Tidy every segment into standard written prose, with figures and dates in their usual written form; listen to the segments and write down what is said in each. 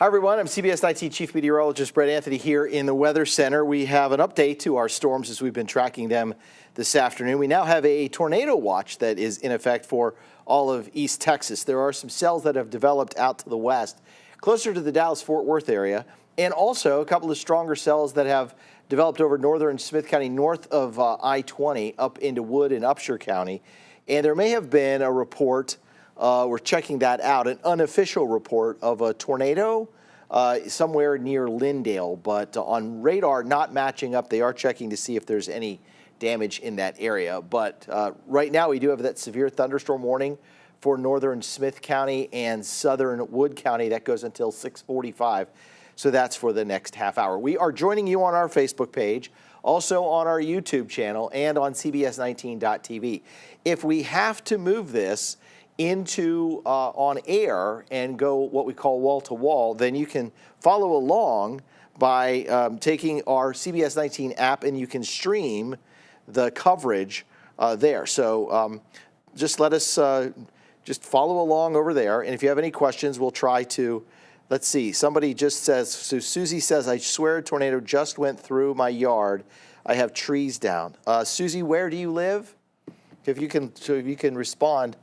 Hi, everyone. I'm CBS 19 Chief Meteorologist Brett Anthony here in the Weather Center. We have an update to our storms as we've been tracking them this afternoon. We now have a tornado watch that is in effect for all of East Texas. There are some cells that have developed out to the west, closer to the Dallas-Fort Worth area, and also a couple of stronger cells that have developed over northern Smith County, north of I-20, up into Wood and Upshur County. And there may have been a report, we're checking that out, an unofficial report of a tornado somewhere near Lindale, but on radar not matching up. They are checking to see if there's any damage in that area. But right now we do have that severe thunderstorm warning for northern Smith County and southern Wood County. That goes until 6:45. So that's for the next half hour. We are joining you on our Facebook page, also on our YouTube channel, and on CBS19.tv. If we have to move this into on air and go what we call wall to wall, then you can follow along by taking our CBS 19 app, and you can stream the coverage there. So just let us just follow along over there. And if you have any questions, we'll try to. Let's see, somebody just says, so Susie says, I swear a tornado just went through my yard. I have trees down. Susie, where do you live? If you can respond,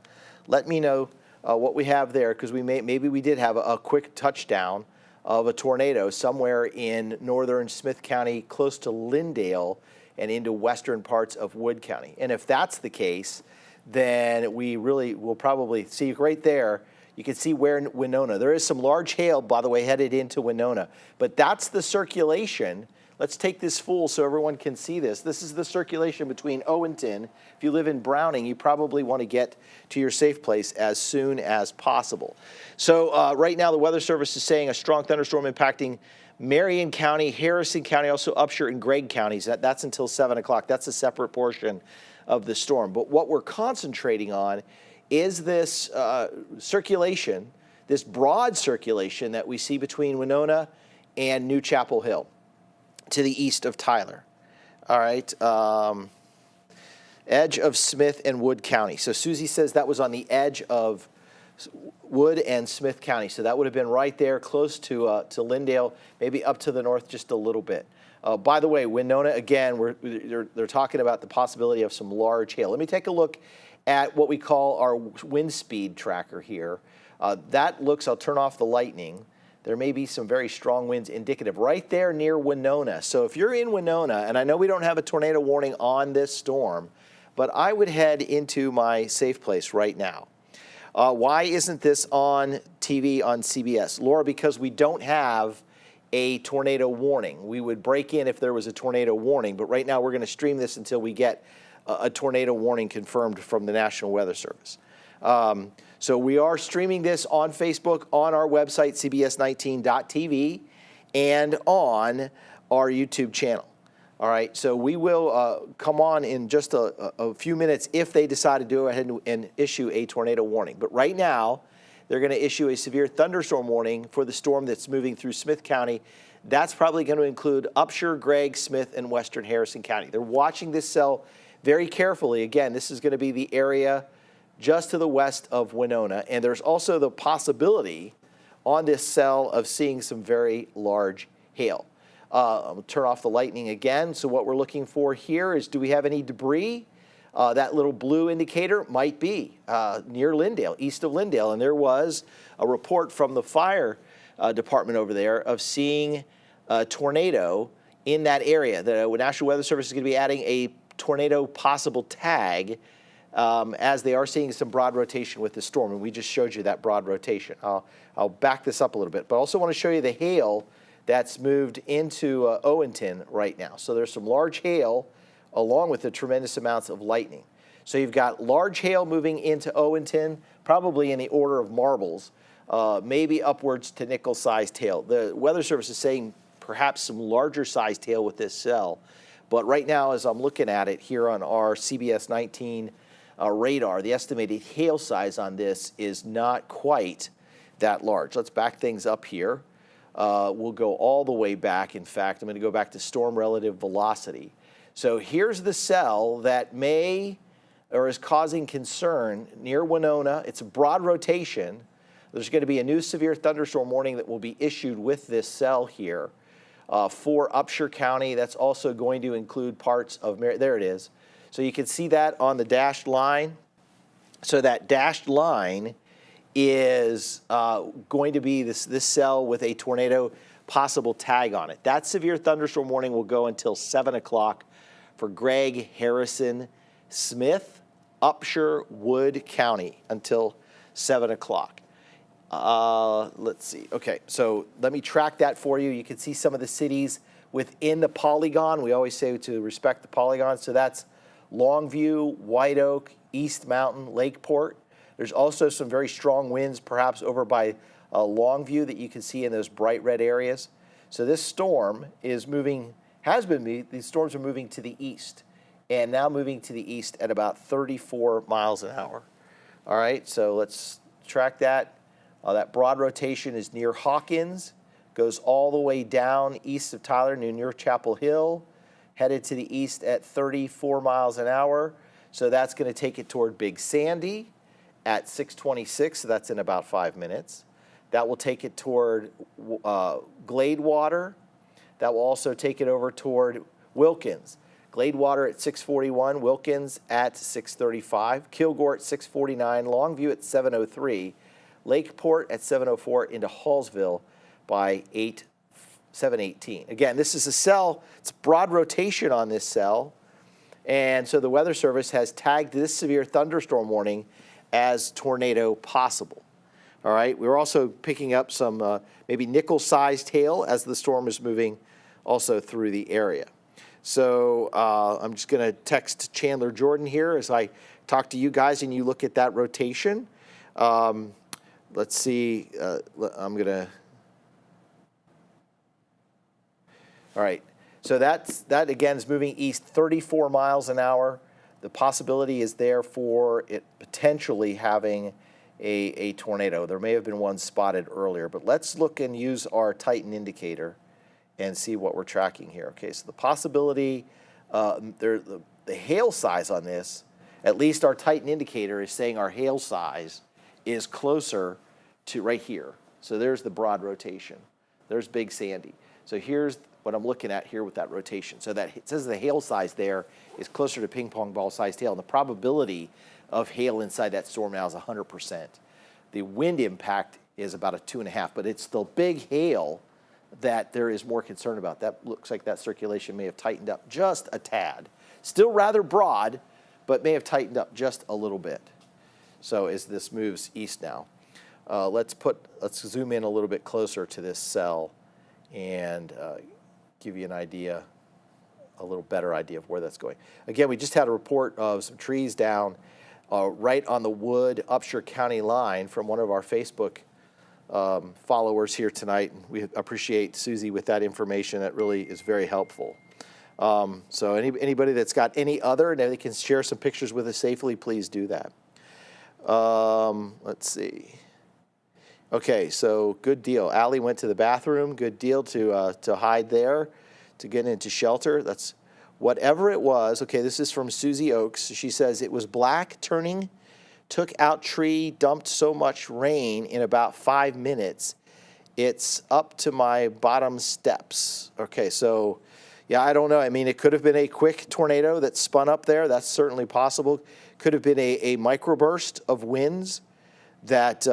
let me know what we have there, because maybe we did have a quick touchdown of a tornado somewhere in northern Smith County, close to Lindale and into western parts of Wood County. And if that's the case, then we really will probably see right there. You can see where in Winona. There is some large hail, by the way, headed into Winona. But that's the circulation. Let's take this full so everyone can see this. This is the circulation between Owenton. If you live in Browning, you probably want to get to your safe place as soon as possible. So right now the Weather Service is saying a strong thunderstorm impacting Marion County, Harrison County, also Upshur and Gregg counties. That's until 7 o'clock. That's a separate portion of the storm. But what we're concentrating on is this circulation, this broad circulation that we see between Winona and New Chapel Hill to the east of Tyler. All right, edge of Smith and Wood County. So Susie says that was on the edge of Wood and Smith County. So that would have been right there close to Lindale, maybe up to the north just a little bit. By the way, Winona, again, they're talking about the possibility of some large hail. Let me take a look at what we call our wind speed tracker here. That looks, I'll turn off the lightning. There may be some very strong winds indicative right there near Winona. So if you're in Winona, and I know we don't have a tornado warning on this storm, but I would head into my safe place right now. Why isn't this on TV on CBS? Laura, because we don't have a tornado warning. We would break in if there was a tornado warning, but right now we're going to stream this until we get a tornado warning confirmed from the National Weather Service. So we are streaming this on Facebook, on our website, CBS19.tv, and on our YouTube channel. All right, so we will come on in just a few minutes if they decide to go ahead and issue a tornado warning. But right now, they're going to issue a severe thunderstorm warning for the storm that's moving through Smith County. That's probably going to include Upshur, Gregg, Smith, and western Harrison County. They're watching this cell very carefully. Again, this is going to be the area just to the west of Winona. And there's also the possibility on this cell of seeing some very large hail. I'll turn off the lightning again. So what we're looking for here is, do we have any debris? That little blue indicator might be near Lindale, east of Lindale. And there was a report from the fire department over there of seeing a tornado in that area. The National Weather Service is going to be adding a tornado possible tag as they are seeing some broad rotation with the storm. And we just showed you that broad rotation. I'll back this up a little bit, but I also want to show you the hail that's moved into Owenton right now. So there's some large hail along with the tremendous amounts of lightning. So you've got large hail moving into Owenton, probably in the order of marbles, maybe upwards to nickel-sized hail. The Weather Service is saying perhaps some larger sized hail with this cell. But right now, as I'm looking at it here on our CBS 19 radar, the estimated hail size on this is not quite that large. Let's back things up here. We'll go all the way back. In fact, I'm going to go back to storm relative velocity. So here's the cell that may or is causing concern near Winona. It's a broad rotation, There's going to be a new severe thunderstorm warning that will be issued with this cell here for Upshur County. That's also going to include parts of there it is. So you can see that on the dashed line. So that dashed line is going to be this cell with a tornado possible tag on it. That severe thunderstorm warning will go until 7 o'clock for Gregg, Harrison, Smith, Upshur, Wood County until 7 o'clock. Let's see. Okay, so let me track that for you. You can see some of the cities within the polygon. We always say to respect the polygon. So that's Longview, White Oak, East Mountain, Lakeport. There's also some very strong winds perhaps over by Longview that you can see in those bright red areas. So this storm is moving, these storms are moving to the east and now moving to the east at about 34 miles an hour. All right, so let's track that. That broad rotation is near Hawkins, goes all the way down east of Tyler near Chapel Hill, headed to the east at 34 miles an hour. So that's going to take it toward Big Sandy at 6:26, so that's in about 5 minutes. That will take it toward Gladewater. That will also take it over toward Wilkins. Gladewater at 6:41, Wilkins at 6:35, Kilgore at 6:49, Longview at 7:03, Lakeport at 7:04 into Hallsville by 7:18. Again, this is a cell, it's broad rotation on this cell, and so the Weather Service has tagged this severe thunderstorm warning as tornado possible. All right, we're also picking up some maybe nickel-sized hail as the storm is moving also through the area. So I'm just going to text Chandler Jordan here as I talk to you guys and you look at that rotation. Let's see, I'm going to, all right, so that again is moving east 34 miles an hour. The possibility is there for it potentially having a tornado. There may have been one spotted earlier, but let's look and use our Titan indicator and see what we're tracking here. Okay, so the possibility, the hail size on this, at least our Titan indicator is saying our hail size is closer to right here. So there's the broad rotation. There's Big Sandy. So here's what I'm looking at here with that rotation. So that it says the hail size there is closer to ping pong ball sized hail. And the probability of hail inside that storm now is 100%. The wind impact is about a 2.5, but it's the big hail that there is more concern about. That looks like that circulation may have tightened up just a tad. Still rather broad, but may have tightened up just a little bit. So as this moves east now, let's zoom in a little bit closer to this cell and give you an idea, a little better idea of where that's going. Again, we just had a report of some trees down right on the Wood Upshur County line from one of our Facebook followers here tonight. And we appreciate Susie with that information. That really is very helpful. So anybody that's got any other and they can share some pictures with us safely, please do that. Let's see. Okay, so good deal. Allie went to the bathroom. Good deal to hide there, to get into shelter. That's whatever it was. Okay, this is from Susie Oaks. She says it was black turning, took out tree, dumped so much rain in about 5 minutes. It's up to my bottom steps. Okay, so yeah, I don't know. I mean, it could have been a quick tornado that spun up there. That's certainly possible. Could have been a microburst of winds that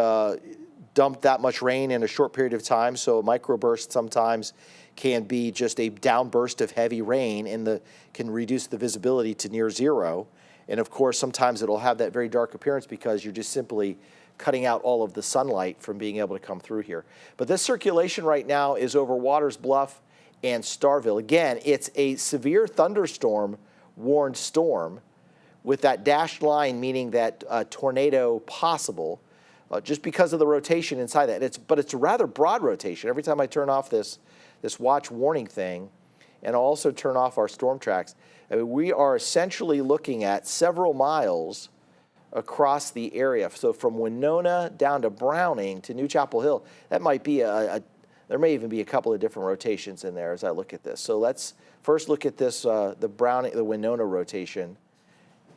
dumped that much rain in a short period of time. So a microburst sometimes can be just a downburst of heavy rain and can reduce the visibility to near zero. And of course, sometimes it'll have that very dark appearance because you're just simply cutting out all of the sunlight from being able to come through here. But this circulation right now is over Waters Bluff and Starville. Again, it's a severe thunderstorm warned storm with that dashed line, meaning that tornado possible, just because of the rotation inside that. But it's a rather broad rotation. Every time I turn off this watch warning thing, and I'll also turn off our storm tracks, I mean, we are essentially looking at several miles across the area. So from Winona down to Browning to New Chapel Hill, that might be there may even be a couple of different rotations in there as I look at this. So let's first look at this, the Winona rotation.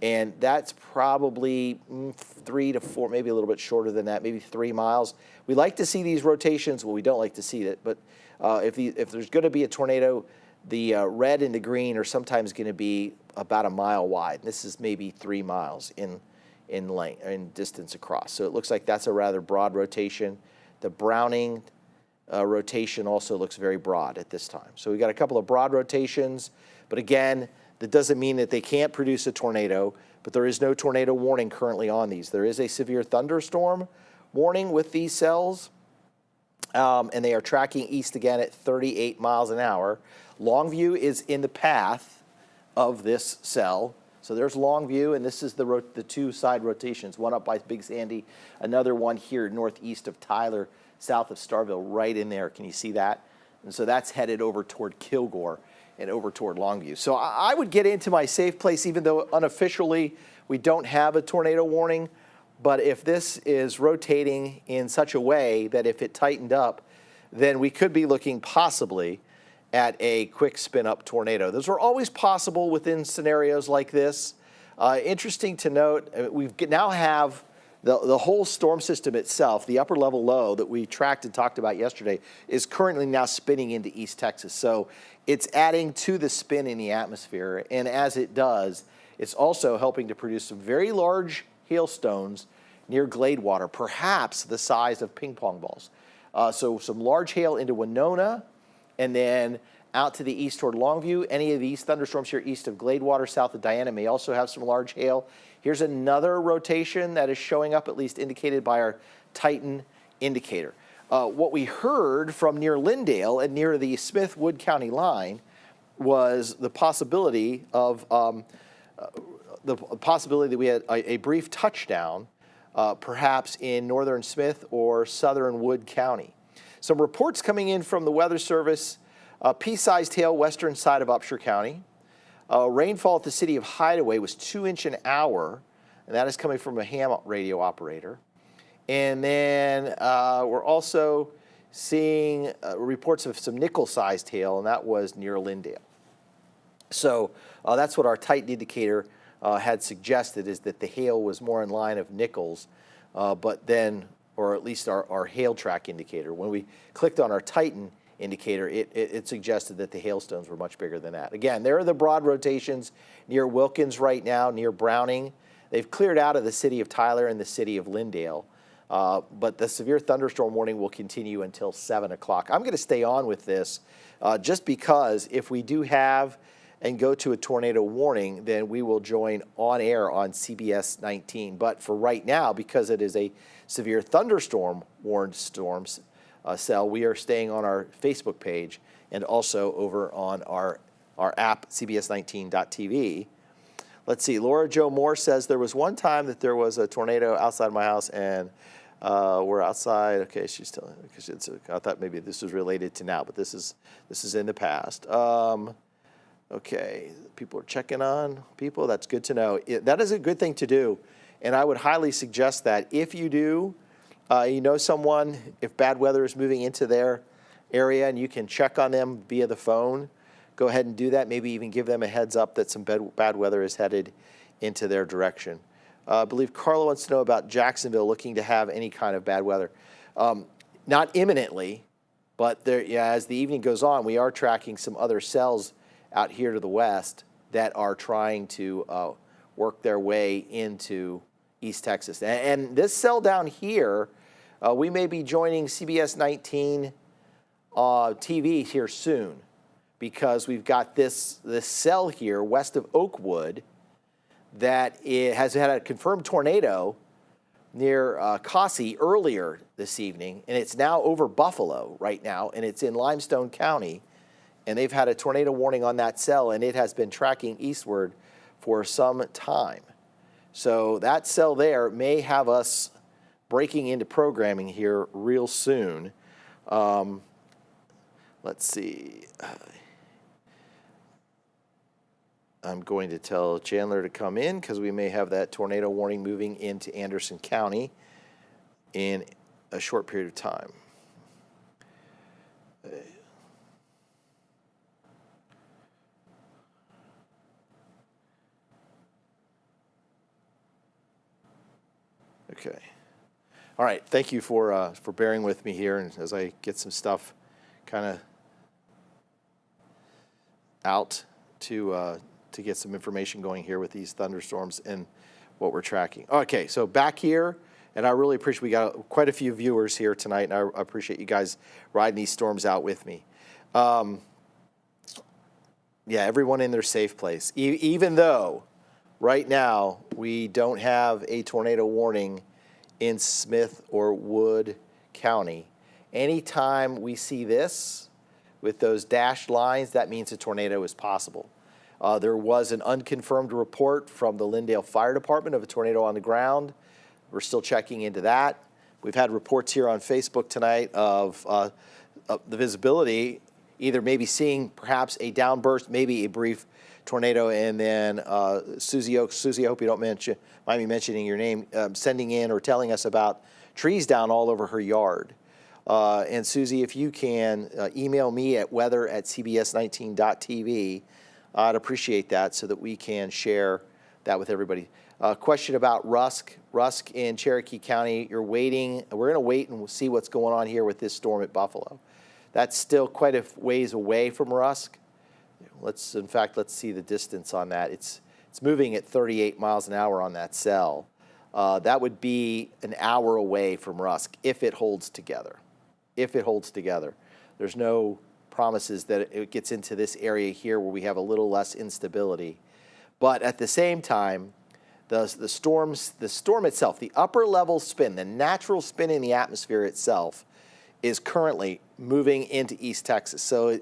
and that's probably 3 to 4, maybe a little bit shorter than that, maybe 3 miles. We like to see these rotations. Well, we don't like to see it, but if there's going to be a tornado, the red and the green are sometimes going to be about a mile wide. This is maybe 3 miles in length, in distance across. So it looks like that's a rather broad rotation. The Browning rotation also looks very broad at this time. So we got a couple of broad rotations, but again, that doesn't mean that they can't produce a tornado, but there is no tornado warning currently on these. There is a severe thunderstorm warning with these cells, and they are tracking east again at 38 miles an hour. Longview is in the path of this cell. So there's Longview, and this is the two side rotations, one up by Big Sandy, another one here northeast of Tyler, south of Starville, right in there. Can you see that? And so that's headed over toward Kilgore and over toward Longview. So I would get into my safe place, even though unofficially we don't have a tornado warning. But if this is rotating in such a way that if it tightened up, then we could be looking possibly at a quick spin-up tornado. Those are always possible within scenarios like this. Interesting to note, we now have the whole storm system itself, the upper level low that we tracked and talked about yesterday, is currently now spinning into East Texas. So it's adding to the spin in the atmosphere, and as it does, it's also helping to produce some very large hailstones near Gladewater, perhaps the size of ping pong balls. So some large hail into Winona, and then out to the east toward Longview. Any of these thunderstorms here east of Gladewater, south of Diana, may also have some large hail. Here's another rotation that is showing up, at least indicated by our Titan indicator. What we heard from near Lindale and near the Smith-Wood County line was the possibility of that we had a brief touchdown, perhaps in northern Smith or southern Wood County. Some reports coming in from the Weather Service: pea-sized hail western side of Upshur County. Rainfall at the city of Hideaway was 2 inches an hour, and that is coming from a ham radio operator. And then we're also seeing reports of some nickel-sized hail, and that was near Lindale. So that's what our Titan indicator had suggested, is that the hail was more in line of nickels, but then, or at least our hail track indicator, when we clicked on our Titan indicator, it suggested that the hailstones were much bigger than that. Again, there are the broad rotations near Wilkins right now, near Browning. They've cleared out of the city of Tyler and the city of Lindale, but the severe thunderstorm warning will continue until 7 o'clock. I'm going to stay on with this just because if we do have and go to a tornado warning, then we will join on air on CBS 19. But for right now, because it is a severe thunderstorm warned storms cell, we are staying on our Facebook page and also over on our app, CBS19.tv. Let's see, Laura Jo Moore says, there was one time that there was a tornado outside my house and we're outside. Okay, she's telling me, because I thought maybe this was related to now, but this is in the past. Okay, people are checking on people. That's good to know. That is a good thing to do, and I would highly suggest that if you do, you know someone, if bad weather is moving into their area and you can check on them via the phone, go ahead and do that. Maybe even give them a heads up that some bad weather is headed into their direction. I believe Carla wants to know about Jacksonville looking to have any kind of bad weather. Not imminently, but there, as the evening goes on, we are tracking some other cells out here to the west that are trying to work their way into East Texas. And this cell down here, we may be joining CBS 19 TV here soon, because we've got this cell here west of Oakwood that has had a confirmed tornado near Cossie earlier this evening, and it's now over Buffalo right now, and it's in Limestone County. And they've had a tornado warning on that cell, and it has been tracking eastward for some time. So that cell there may have us breaking into programming here real soon. Let's see. I'm going to tell Chandler to come in because we may have that tornado warning moving into Anderson County in a short period of time. Okay. All right. Thank you for bearing with me here, and as I get some stuff kind of out to get some information going here with these thunderstorms and what we're tracking. Okay. So back here, and I really appreciate we got quite a few viewers here tonight, and I appreciate you guys riding these storms out with me. Yeah, everyone in their safe place. Even though right now we don't have a tornado warning in Smith or Wood County, anytime we see this with those dashed lines, that means a tornado is possible. There was an unconfirmed report from the Lindale Fire Department of a tornado on the ground. We're still checking into that. We've had reports here on Facebook tonight of the visibility, either maybe seeing perhaps a downburst, maybe a brief tornado, and then Susie Oaks. Susie, I hope you don't mind me mentioning your name, sending in or telling us about trees down all over her yard. And Susie, if you can email me at weather@cbs19.tv, I'd appreciate that so that we can share that with everybody. Question about Rusk. Rusk in Cherokee County, you're waiting. We're going to wait and we'll see what's going on here with this storm at Buffalo. That's still quite a ways away from Rusk. In fact, let's see the distance on that. It's moving at 38 miles an hour on that cell. That would be an hour away from Rusk if it holds together. If it holds together. There's no promises that it gets into this area here where we have a little less instability. But at the same time, the storm itself, the upper level spin, the natural spin in the atmosphere itself, is currently moving into East Texas. So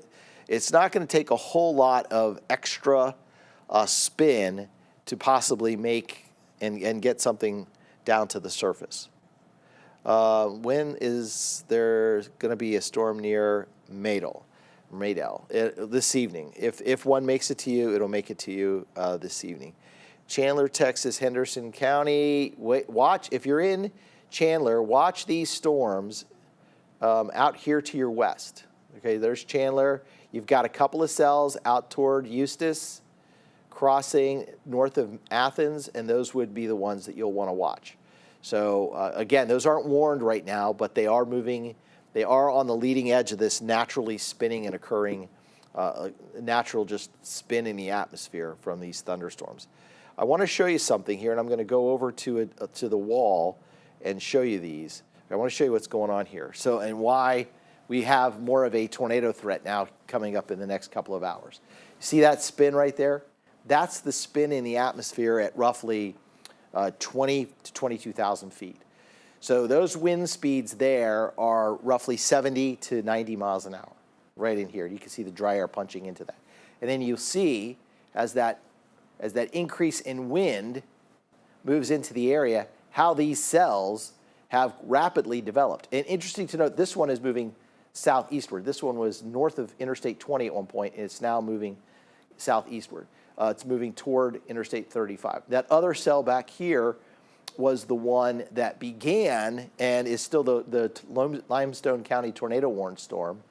it's not going to take a whole lot of extra spin to possibly make and get something down to the surface. When is there going to be a storm near Madel? This evening. If one makes it to you, it'll make it to you this evening. Chandler, Texas, Henderson County. Watch, if you're in Chandler, watch these storms out here to your west. Okay, there's Chandler. You've got a couple of cells out toward Eustis, crossing north of Athens, and those would be the ones that you'll want to watch. So again, those aren't warned right now, but they are moving. They are on the leading edge of this naturally spinning and occurring natural just spin in the atmosphere from these thunderstorms. I want to show you something here, and I'm going to go over to the wall and show you these. I want to show you what's going on here. So, and why we have more of a tornado threat now coming up in the next couple of hours. See that spin right there? That's the spin in the atmosphere at roughly 20 to 22,000 feet. So those wind speeds there are roughly 70 to 90 miles an hour, right in here. You can see the dry air punching into that. And then you'll see as that increase in wind moves into the area, how these cells have rapidly developed. And interesting to note, this one is moving southeastward. This one was north of Interstate 20 at one point, and it's now moving southeastward. It's moving toward Interstate 35. That other cell back here was the one that began and is still the Limestone County tornado warning storm.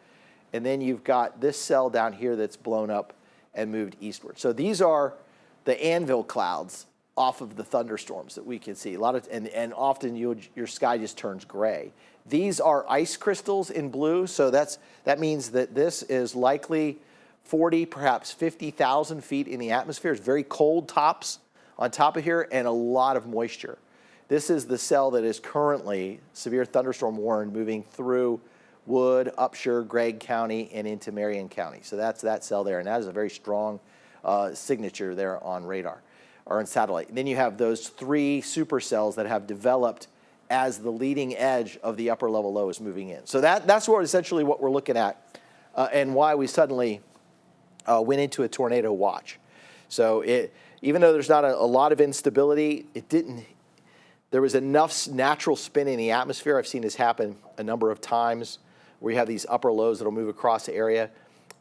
And then you've got this cell down here that's blown up and moved eastward. So these are the anvil clouds off of the thunderstorms that we can see. A lot of and often your sky just turns gray. These are ice crystals in blue, so that means that this is likely 40, perhaps 50,000 feet in the atmosphere. It's very cold tops on top of here and a lot of moisture. This is the cell that is currently severe thunderstorm warned moving through Wood, Upshur, Gregg County, and into Marion County. So that's that cell there, and that is a very strong signature there on radar or on satellite. And then you have those three supercells that have developed as the leading edge of the upper level low is moving in. So that's essentially what we're looking at and why we suddenly went into a tornado watch. So even though there's not a lot of instability, there was enough natural spin in the atmosphere. I've seen this happen a number of times where you have these upper lows that'll move across the area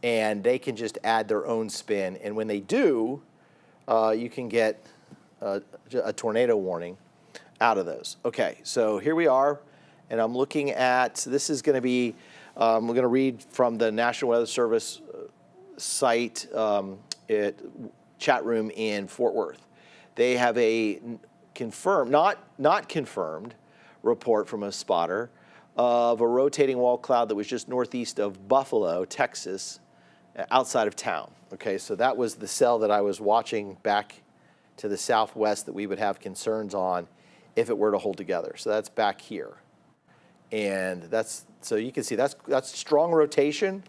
and they can just add their own spin. And when they do, you can get a tornado warning out of those. Okay, so here we are, and I'm looking at, this is going to be, we're going to read from the National Weather Service site chat room in Fort Worth. They have a confirmed, not confirmed, report from a spotter of a rotating wall cloud that was just northeast of Buffalo, Texas, outside of town. Okay, so that was the cell that I was watching back to the southwest that we would have concerns on if it were to hold together. So that's back here. And that's, so you can see that's strong rotation,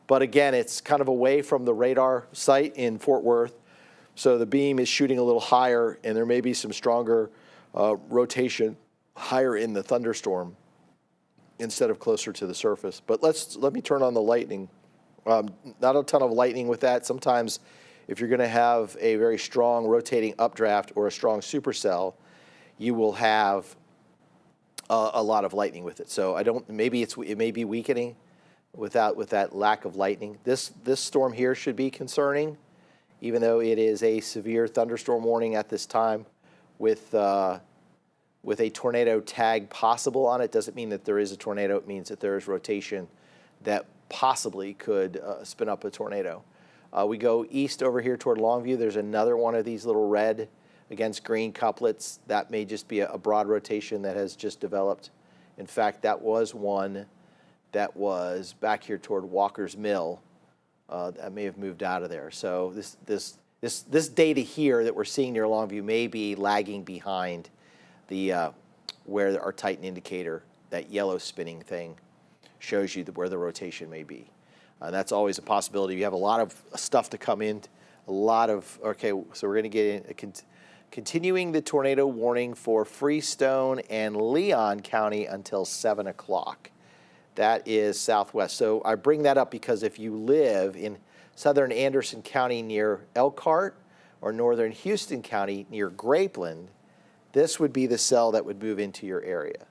but again, it's kind of away from the radar site in Fort Worth. So the beam is shooting a little higher, and there may be some stronger rotation higher in the thunderstorm instead of closer to the surface. But let me turn on the lightning. Not a ton of lightning with that. Sometimes if you're going to have a very strong rotating updraft or a strong supercell, you will have a lot of lightning with it. So maybe it may be weakening with that lack of lightning. This storm here should be concerning, even though it is a severe thunderstorm warning at this time with a tornado tag possible on it. Doesn't mean that there is a tornado. It means that there is rotation that possibly could spin up a tornado. We go east over here toward Longview. There's another one of these little red against green couplets. That may just be a broad rotation that has just developed. In fact, that was one that was back here toward Walker's Mill. That may have moved out of there. So this data here that we're seeing near Longview may be lagging behind the where our Titan indicator, that yellow spinning thing, shows you where the rotation may be. That's always a possibility. You have a lot of stuff to come in, okay, so we're going to get in, continuing the tornado warning for Freestone and Leon County until 7 o'clock. That is southwest. So I bring that up because if you live in southern Anderson County near Elkhart or northern Houston County near Grapeland, this would be the cell that would move into your area.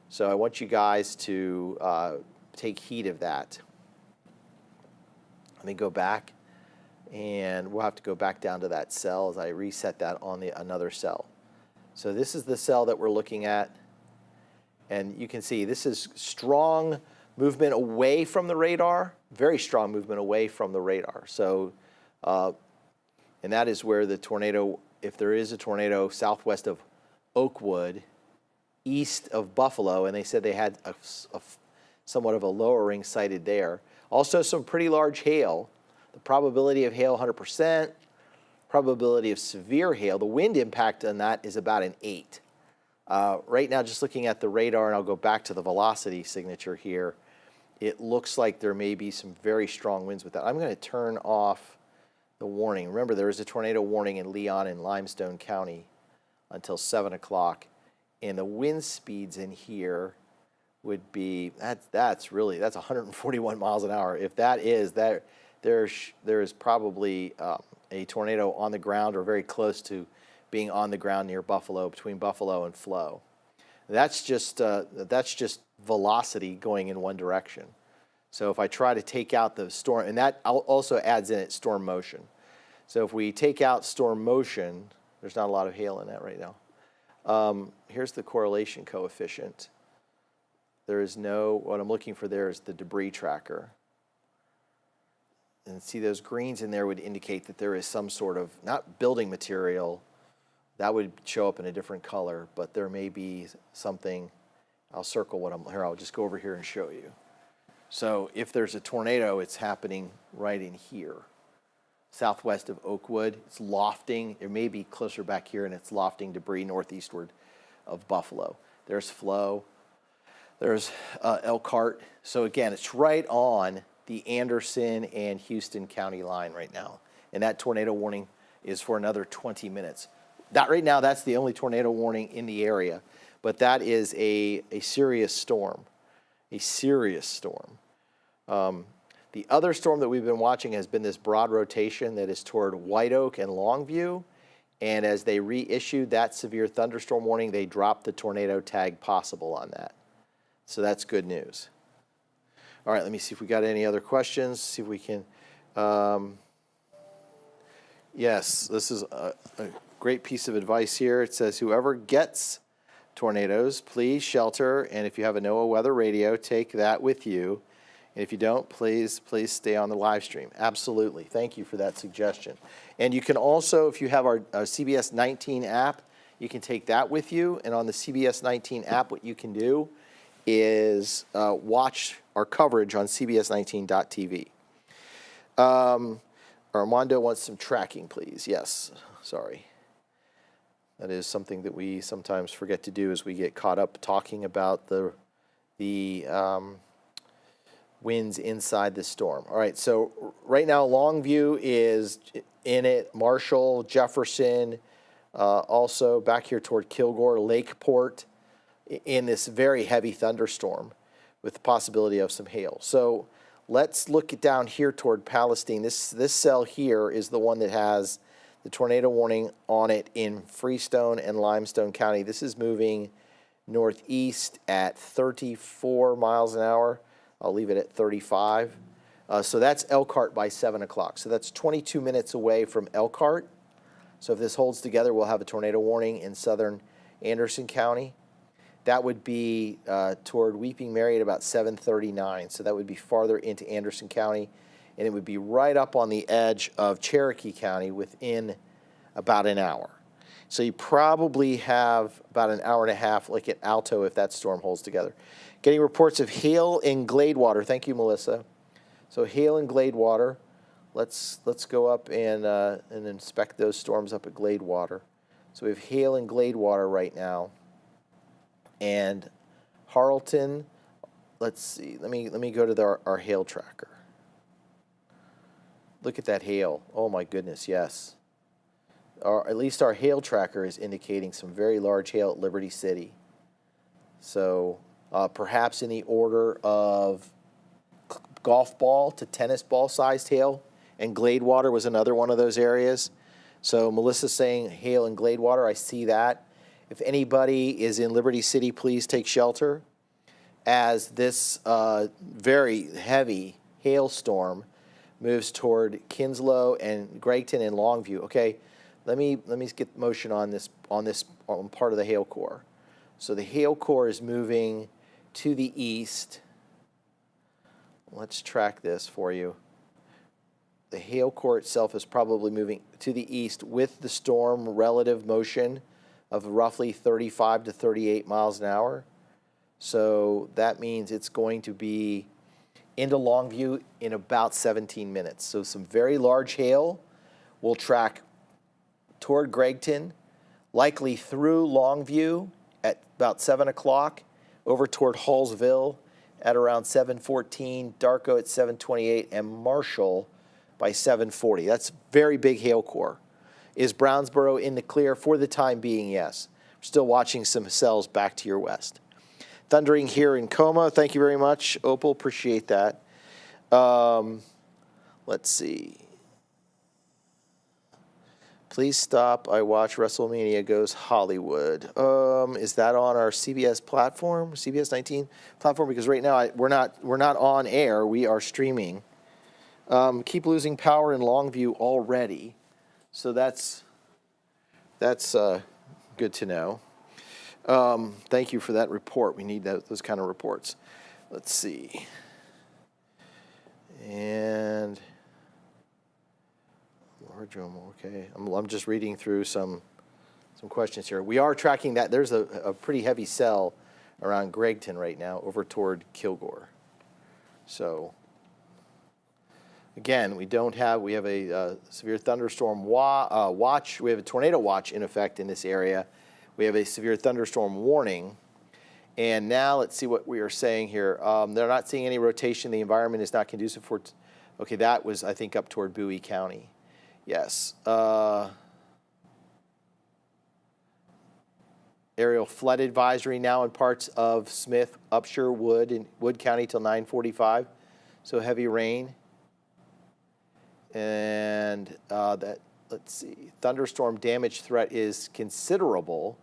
So I want you guys to take heed of that. Let me go back, and we'll have to go back down to that cell as I reset that on another cell. So this is the cell that we're looking at, and you can see this is strong movement away from the radar, very strong movement away from the radar. So, and that is where the tornado, if there is a tornado southwest of Oakwood, east of Buffalo, and they said they had somewhat of a lowering sighted there. Also some pretty large hail. The probability of hail 100%, probability of severe hail. The wind impact on that is about an 8. Right now, just looking at the radar, and I'll go back to the velocity signature here, it looks like there may be some very strong winds with that. I'm going to turn off the warning. Remember, there is a tornado warning in Leon and Limestone County until 7 o'clock. And the wind speeds in here would be, that's 141 miles an hour. If that is, there is probably a tornado on the ground or very close to being on the ground near Buffalo, between Buffalo and Flo. That's just velocity going in one direction. So if I try to take out the storm, and that also adds in it storm motion. So if we take out storm motion, there's not a lot of hail in that right now. Here's the correlation coefficient. There is what I'm looking for there is the debris tracker. And see those greens in there would indicate that there is some sort of, not building material, that would show up in a different color, but there may be something. I'll circle I'll just go over here and show you. So if there's a tornado, it's happening right in here. Southwest of Oakwood, it's lofting. It may be closer back here, and it's lofting debris northeastward of Buffalo. There's Flo. There's Elkhart. So again, it's right on the Anderson and Houston County line right now. And that tornado warning is for another 20 minutes. That right now, that's the only tornado warning in the area. But that is a serious storm, a serious storm. The other storm that we've been watching has been this broad rotation that is toward White Oak and Longview. And as they reissued that severe thunderstorm warning, they dropped the tornado tag possible on that. So that's good news. All right, let me see if we got any other questions. See if we can. Yes, this is a great piece of advice here. It says, whoever gets tornadoes, please shelter. And if you have a NOAA weather radio, take that with you. And if you don't, please stay on the live stream. Absolutely. Thank you for that suggestion. And you can also, if you have our CBS 19 app, You can take that with you, and on the CBS 19 app, what you can do is watch our coverage on cbs19.tv. Armando wants some tracking, please. Yes, sorry. That is something that we sometimes forget to do as we get caught up talking about the winds inside the storm. All right, so right now Longview is in it, Marshall, Jefferson, also back here toward Kilgore, Lakeport, in this very heavy thunderstorm with the possibility of some hail. So let's look down here toward Palestine. This cell here is the one that has the tornado warning on it in Freestone and Limestone County. This is moving northeast at 34 miles an hour. I'll leave it at 35. So that's Elkhart by 7 o'clock. So that's 22 minutes away from Elkhart. So if this holds together, we'll have a tornado warning in southern Anderson County. That would be toward Weeping Mary at about 7:39. So that would be farther into Anderson County, and it would be right up on the edge of Cherokee County within about an hour. So you probably have about an hour and a half, like at Alto, if that storm holds together. Getting reports of hail in Gladewater. Thank you, Melissa. So hail in Gladewater. Let's go up and inspect those storms up at Gladewater. So we have hail in Gladewater right now. And Harleton, let's see. Let me go to our hail tracker. Look at that hail. Oh my goodness, yes. At least our hail tracker is indicating some very large hail at Liberty City. So perhaps in the order of golf ball to tennis ball sized hail, and Gladewater was another one of those areas. So Melissa's saying hail in Gladewater. I see that. If anybody is in Liberty City, please take shelter, as this very heavy hailstorm moves toward Kinslow and Gregton and Longview. Okay, let me get motion on this part of the hail core. So the hail core is moving to the east. Let's track this for you. The hail core itself is probably moving to the east with the storm relative motion of roughly 35 to 38 miles an hour. So that means it's going to be into Longview in about 17 minutes. So some very large hail will track toward Gregton, likely through Longview at about 7 o'clock, over toward Hallsville at around 7:14, Darko at 7:28, and Marshall by 7:40. That's very big hail core. Is Brownsboro in the clear for the time being? Yes. We're still watching some cells back to your west. Thundering here in Coma. Thank you very much, Opal. Appreciate that. Let's see. Please stop. I watch WrestleMania Goes Hollywood. Is that on our CBS platform, CBS 19 platform? Because right now we're not on air. We are streaming. Keep losing power in Longview already. So that's good to know. Thank you for that report. We need those kind of reports. Let's see. And okay, I'm just reading through some questions here. We are tracking that. There's a pretty heavy cell around Gregton right now over toward Kilgore. So again, we have a severe thunderstorm watch. We have a tornado watch in effect in this area. We have a severe thunderstorm warning. And now let's see what we are saying here. They're not seeing any rotation. The environment is not conducive for, okay, that was, I think, up toward Bowie County. Yes. Aerial flood advisory now in parts of Smith, Upshur, Wood, and Wood County till 9:45. So heavy rain. And let's see, thunderstorm damage threat is considerable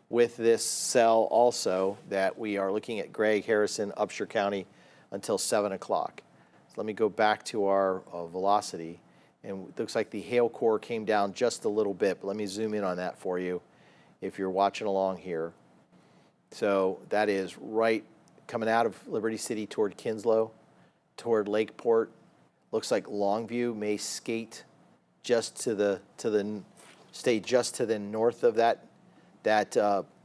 with this cell also that we are looking at Gregg, Harrison, Upshur County until 7 o'clock. So let me go back to our velocity. And it looks like the hail core came down just a little bit, but let me zoom in on that for you if you're watching along here. So that is right coming out of Liberty City toward Kinslow, toward Lakeport. Looks like Longview may skate just stay just to the north of that that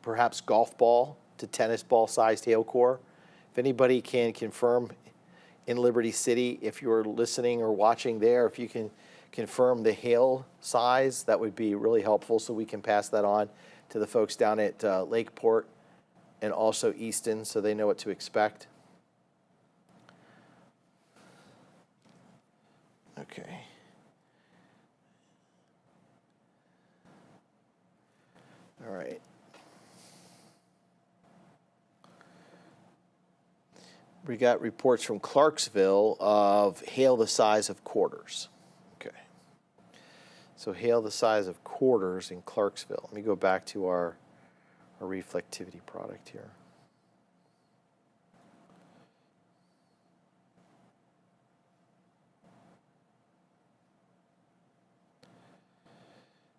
perhaps golf ball to tennis ball sized hail core. If anybody can confirm in Liberty City, if you're listening or watching there, if you can confirm the hail size, that would be really helpful so we can pass that on to the folks down at Lakeport and also Easton so they know what to expect. Okay. All right. We got reports from Clarksville of hail the size of quarters. Okay. So hail the size of quarters in Clarksville. Let me go back to our reflectivity product here.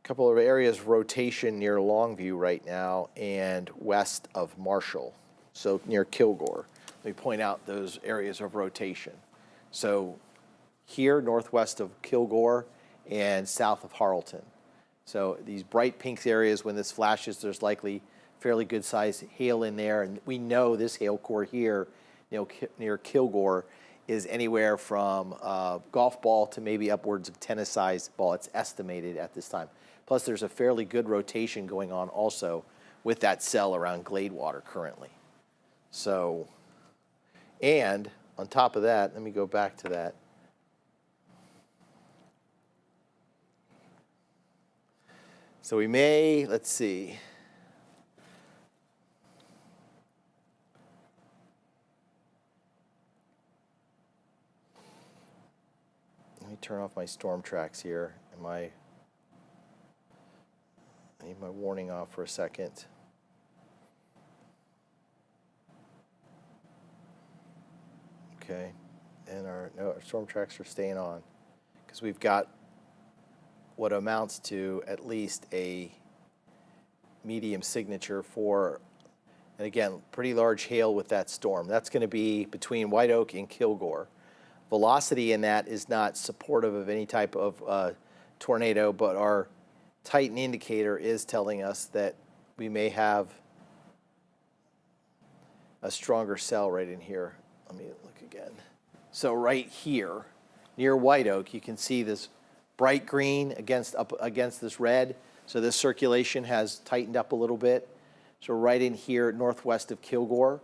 Couple of areas of rotation near Longview right now and west of Marshall, so near Kilgore. Let me point out those areas of rotation. So here, northwest of Kilgore and south of Harleton. So these bright pink areas, when this flashes, there's likely fairly good sized hail in there. And we know this hail core here, near Kilgore, is anywhere from golf ball to maybe upwards of tennis sized ball. It's estimated at this time. Plus, there's a fairly good rotation going on also with that cell around Gladewater currently. So, and on top of that, let me go back to that. So we may, let's see. Let me turn off my storm tracks here. I need my warning off for a second. Okay, and our storm tracks are staying on because we've got what amounts to at least a medium signature for, and again, pretty large hail with that storm. That's going to be between White Oak and Kilgore. Velocity in that is not supportive of any type of tornado, but our Titan indicator is telling us that we may have a stronger cell right in here. Let me look again. So right here, near White Oak, you can see this bright green up against this red. So this circulation has tightened up a little bit. So right in here, northwest of Kilgore.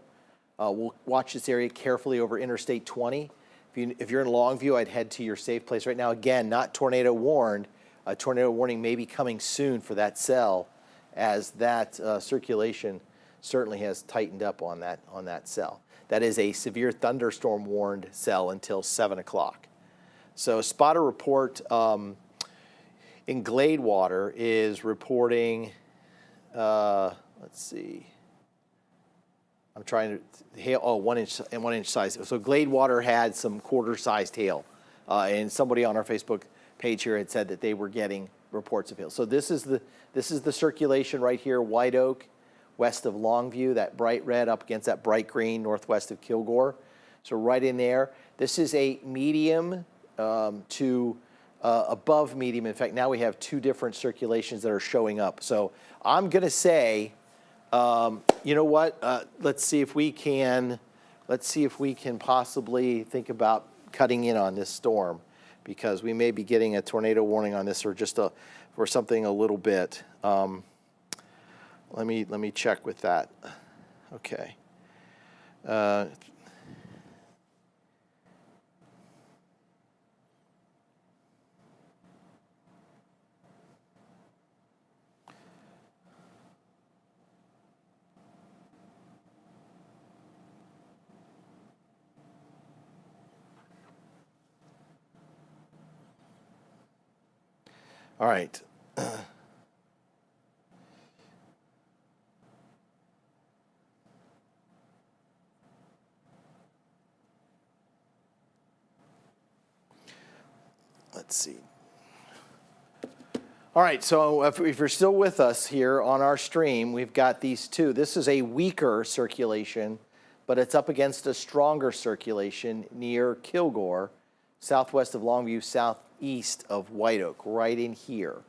We'll watch this area carefully over Interstate 20. If you're in Longview, I'd head to your safe place right now. Again, not tornado warned. A tornado warning may be coming soon for that cell, as that circulation certainly has tightened up on that cell. That is a severe thunderstorm warned cell until 7 o'clock. So spotter report in Gladewater is reporting, let's see, I'm trying to, hail, 1 inch and 1 inch size. So Gladewater had some quarter-sized hail, and somebody on our Facebook page here had said that they were getting reports of hail. So this is the circulation right here, White Oak, west of Longview, that bright red up against that bright green northwest of Kilgore. So right in there. This is a medium to above medium. In fact, now we have two different circulations that are showing up. So I'm going to say, you know what? Let's see if we can possibly think about cutting in on this storm, because we may be getting a tornado warning on this, or just for something a little bit. Let me check with that. Okay. All right. Let's see. All right, so if you're still with us here on our stream, we've got these two. This is a weaker circulation, but it's up against a stronger circulation near Kilgore, southwest of Longview, southeast of White Oak, right in here.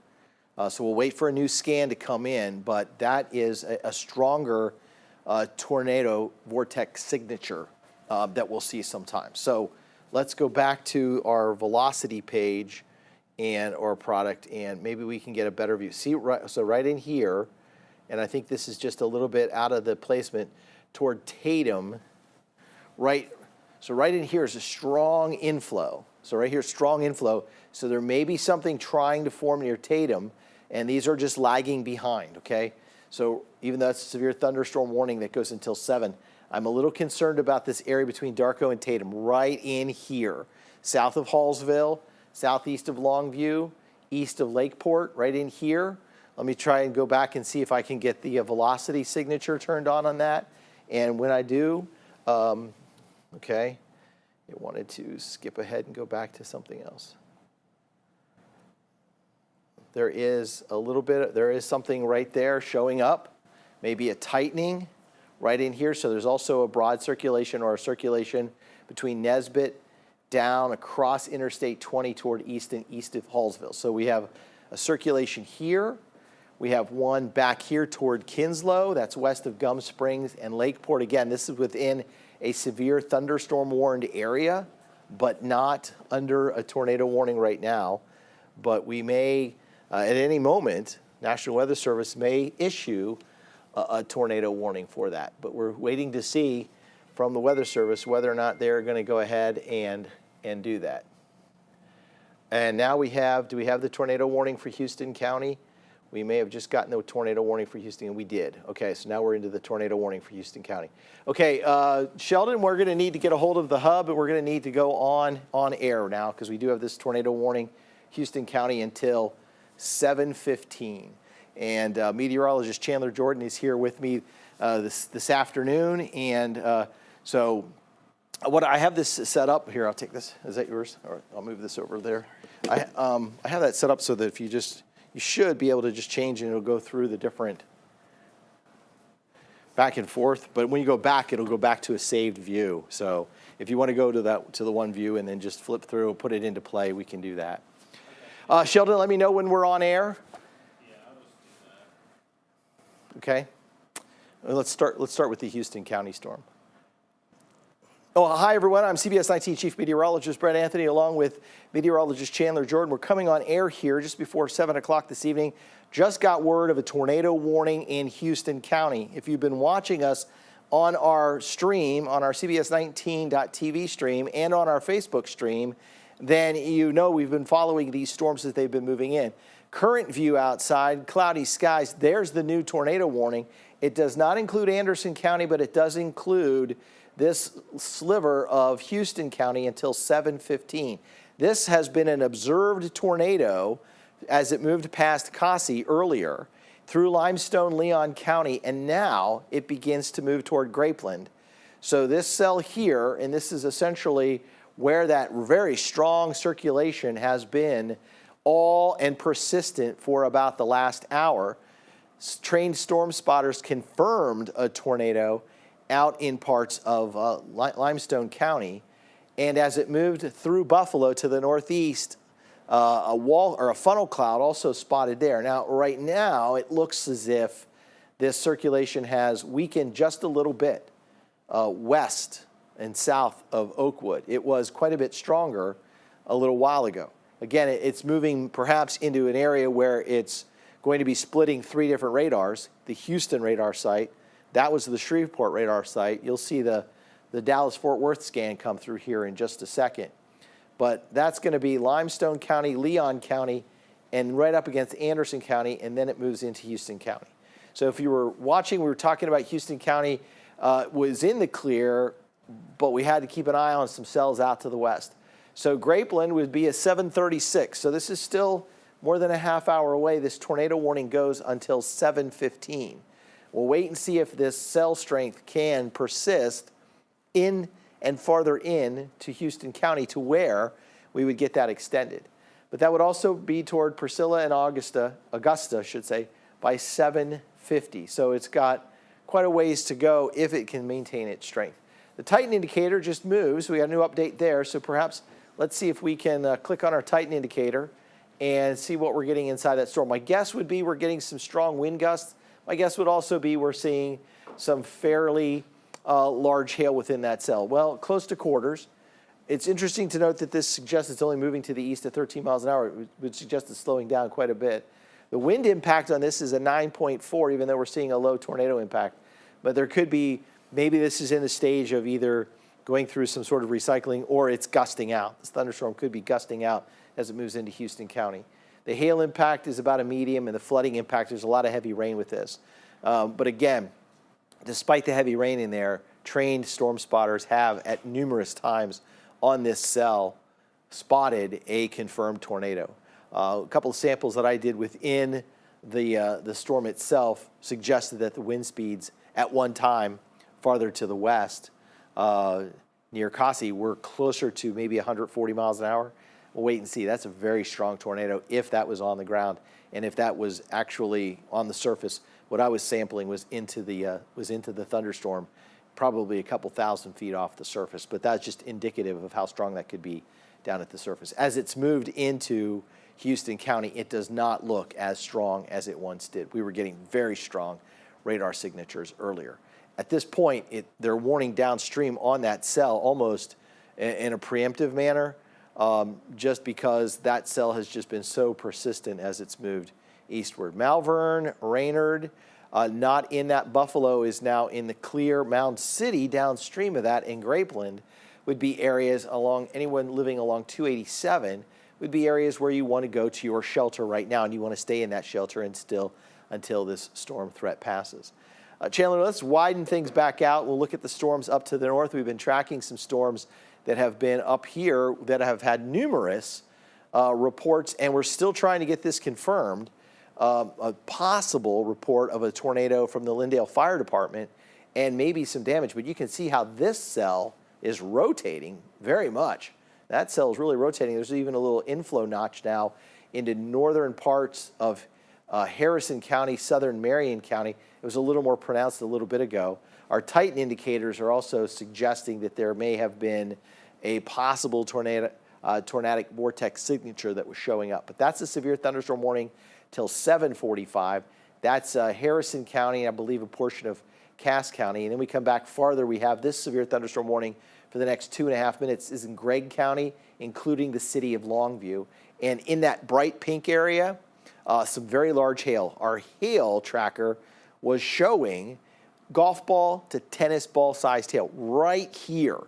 So we'll wait for a new scan to come in, but that is a stronger tornado vortex signature that we'll see sometime. So let's go back to our velocity page and our product, and maybe we can get a better view. See, so right in here, and I think this is just a little bit out of the placement toward Tatum, right? So right in here is a strong inflow. So right here, strong inflow. So there may be something trying to form near Tatum, and these are just lagging behind, okay? So even though that's a severe thunderstorm warning that goes until 7, I'm a little concerned about this area between Darko and Tatum, right in here. South of Hallsville, southeast of Longview, east of Lakeport, right in here. Let me try and go back and see if I can get the velocity signature turned on that. And when I do, okay, I wanted to skip ahead and go back to something else. There is a little bit, there is something right there showing up, maybe a tightening right in here. So there's also a broad circulation or a circulation between Nesbitt down across Interstate 20 toward east and east of Hallsville. So we have a circulation here. We have one back here toward Kinslow, that's west of Gum Springs and Lakeport. Again, this is within a severe thunderstorm warned area, but not under a tornado warning right now. But we may, at any moment, National Weather Service may issue a tornado warning for that. But we're waiting to see from the Weather Service whether or not they're going to go ahead and do that. And now we have, do we have the tornado warning for Houston County? We may have just gotten the tornado warning for Houston, and we did. Okay, so now we're into the tornado warning for Houston County. Okay, Sheldon, we're going to need to get a hold of the hub, and we're going to need to go on air now because we do have this tornado warning, Houston County, until 7:15. And meteorologist Chandler Jordan is here with me this afternoon. And so what I have this set up here, I'll take this. Is that yours? All right, I'll move this over there. I have that set up so that if you just, you should be able to just change and it'll go through the different back and forth. But when you go back, it'll go back to a saved view. So if you want to go to the one view and then just flip through, put it into play, we can do that. Sheldon, let me know when we're on air. Yeah, I'll just do that. Okay. Let's start with the Houston County storm. Oh, hi, everyone. I'm CBS 19 Chief Meteorologist Brett Anthony, along with meteorologist Chandler Jordan. We're coming on air here just before 7 o'clock this evening. Just got word of a tornado warning in Houston County. If you've been watching us on our stream, on our CBS19.TV stream, and on our Facebook stream, then you know we've been following these storms as they've been moving in. Current view outside, cloudy skies. There's the new tornado warning. It does not include Anderson County, but it does include this sliver of Houston County until 7:15. This has been an observed tornado as it moved past Cossie earlier through Limestone, Leon County, and now it begins to move toward Grapeland. So this cell here, and this is essentially where that very strong circulation has been all and persistent for about the last hour. Trained storm spotters confirmed a tornado out in parts of Limestone County. And as it moved through Buffalo to the northeast, a wall or a funnel cloud also spotted there. Now, right now, it looks as if this circulation has weakened just a little bit west and south of Oakwood. It was quite a bit stronger a little while ago. Again, it's moving perhaps into an area where it's going to be splitting 3 different radars. The Houston radar site, that was the Shreveport radar site. You'll see the Dallas-Fort Worth scan come through here in just a second. But that's going to be Limestone County, Leon County, and right up against Anderson County, and then it moves into Houston County. So if you were watching, we were talking about Houston County was in the clear, but we had to keep an eye on some cells out to the west. So Grapeland would be a 7:36. So this is still more than a half hour away. This tornado warning goes until 7:15. We'll wait and see if this cell strength can persist in and farther in to Houston County to where we would get that extended. But that would also be toward Priscilla and Augusta, I should say, by 7:50. So it's got quite a ways to go if it can maintain its strength. The Titan indicator just moves. We got a new update there. So perhaps let's see if we can click on our Titan indicator and see what we're getting inside that storm. My guess would be we're getting some strong wind gusts. My guess would also be we're seeing some fairly large hail within that cell. Well, close to quarters. It's interesting to note that this suggests it's only moving to the east at 13 miles an hour. It would suggest it's slowing down quite a bit. The wind impact on this is a 9.4, even though we're seeing a low tornado impact. But there could be, maybe this is in the stage of either going through some sort of recycling or it's gusting out. This thunderstorm could be gusting out as it moves into Houston County. The hail impact is about a medium, and the flooding impact, there's a lot of heavy rain with this. But again, despite the heavy rain in there, trained storm spotters have at numerous times on this cell spotted a confirmed tornado. A couple of samples that I did within the storm itself suggested that the wind speeds at one time farther to the west near Kasi were closer to maybe 140 miles an hour. We'll wait and see. That's a very strong tornado if that was on the ground, and if that was actually on the surface. What I was sampling was into the thunderstorm, probably a couple thousand feet off the surface. But that's just indicative of how strong that could be down at the surface. As it's moved into Houston County, it does not look as strong as it once did. We were getting very strong radar signatures earlier. At this point, they're warning downstream on that cell almost in a preemptive manner, just because that cell has just been so persistent as it's moved eastward. Malvern, Raynard, not in that. Buffalo is now in the clear. Mound City downstream of that in Grapeland would be areas along, anyone living along 287 would be areas where you want to go to your shelter right now, and you want to stay in that shelter until this storm threat passes. Chandler, let's widen things back out. We'll look at the storms up to the north. We've been tracking some storms that have been up here that have had numerous reports, and we're still trying to get this confirmed. A possible report of a tornado from the Lindale Fire Department and maybe some damage, but you can see how this cell is rotating very much. That cell is really rotating. There's even a little inflow notch now into northern parts of Harrison County, southern Marion County. It was a little more pronounced a little bit ago. Our Titan indicators are also suggesting that there may have been a possible tornadic vortex signature that was showing up. But that's a severe thunderstorm warning till 7:45. That's Harrison County, I believe a portion of Cass County. And then we come back farther, we have this severe thunderstorm warning for the next 2.5 minutes is in Gregg County, including the city of Longview. And in that bright pink area, some very large hail. Our hail tracker was showing golf ball to tennis ball sized hail right here.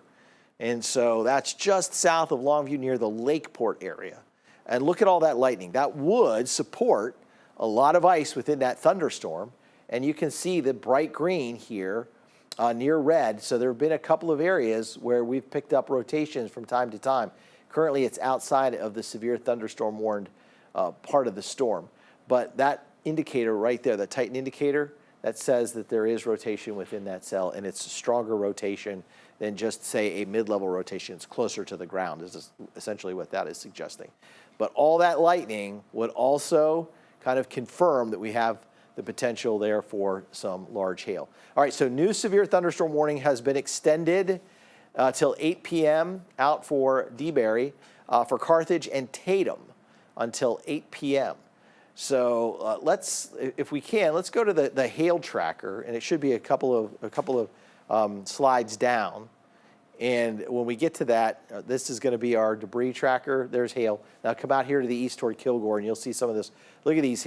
And so that's just south of Longview near the Lakeport area. And look at all that lightning. That would support a lot of ice within that thunderstorm. And you can see the bright green here near red. So there have been a couple of areas where we've picked up rotations from time to time. Currently, it's outside of the severe thunderstorm warned part of the storm. But that indicator right there, the Titan indicator, that says that there is rotation within that cell, and it's a stronger rotation than just, say, a mid-level rotation. It's closer to the ground is essentially what that is suggesting. But all that lightning would also kind of confirm that we have the potential there for some large hail. All right, so new severe thunderstorm warning has been extended till 8 p.m. out for DeBerry, for Carthage and Tatum until 8 p.m. So let's, if we can, let's go to the hail tracker, and it should be a couple of slides down. And when we get to that, this is going to be our debris tracker. There's hail. Now come out here to the east toward Kilgore, and you'll see some of this. Look at these.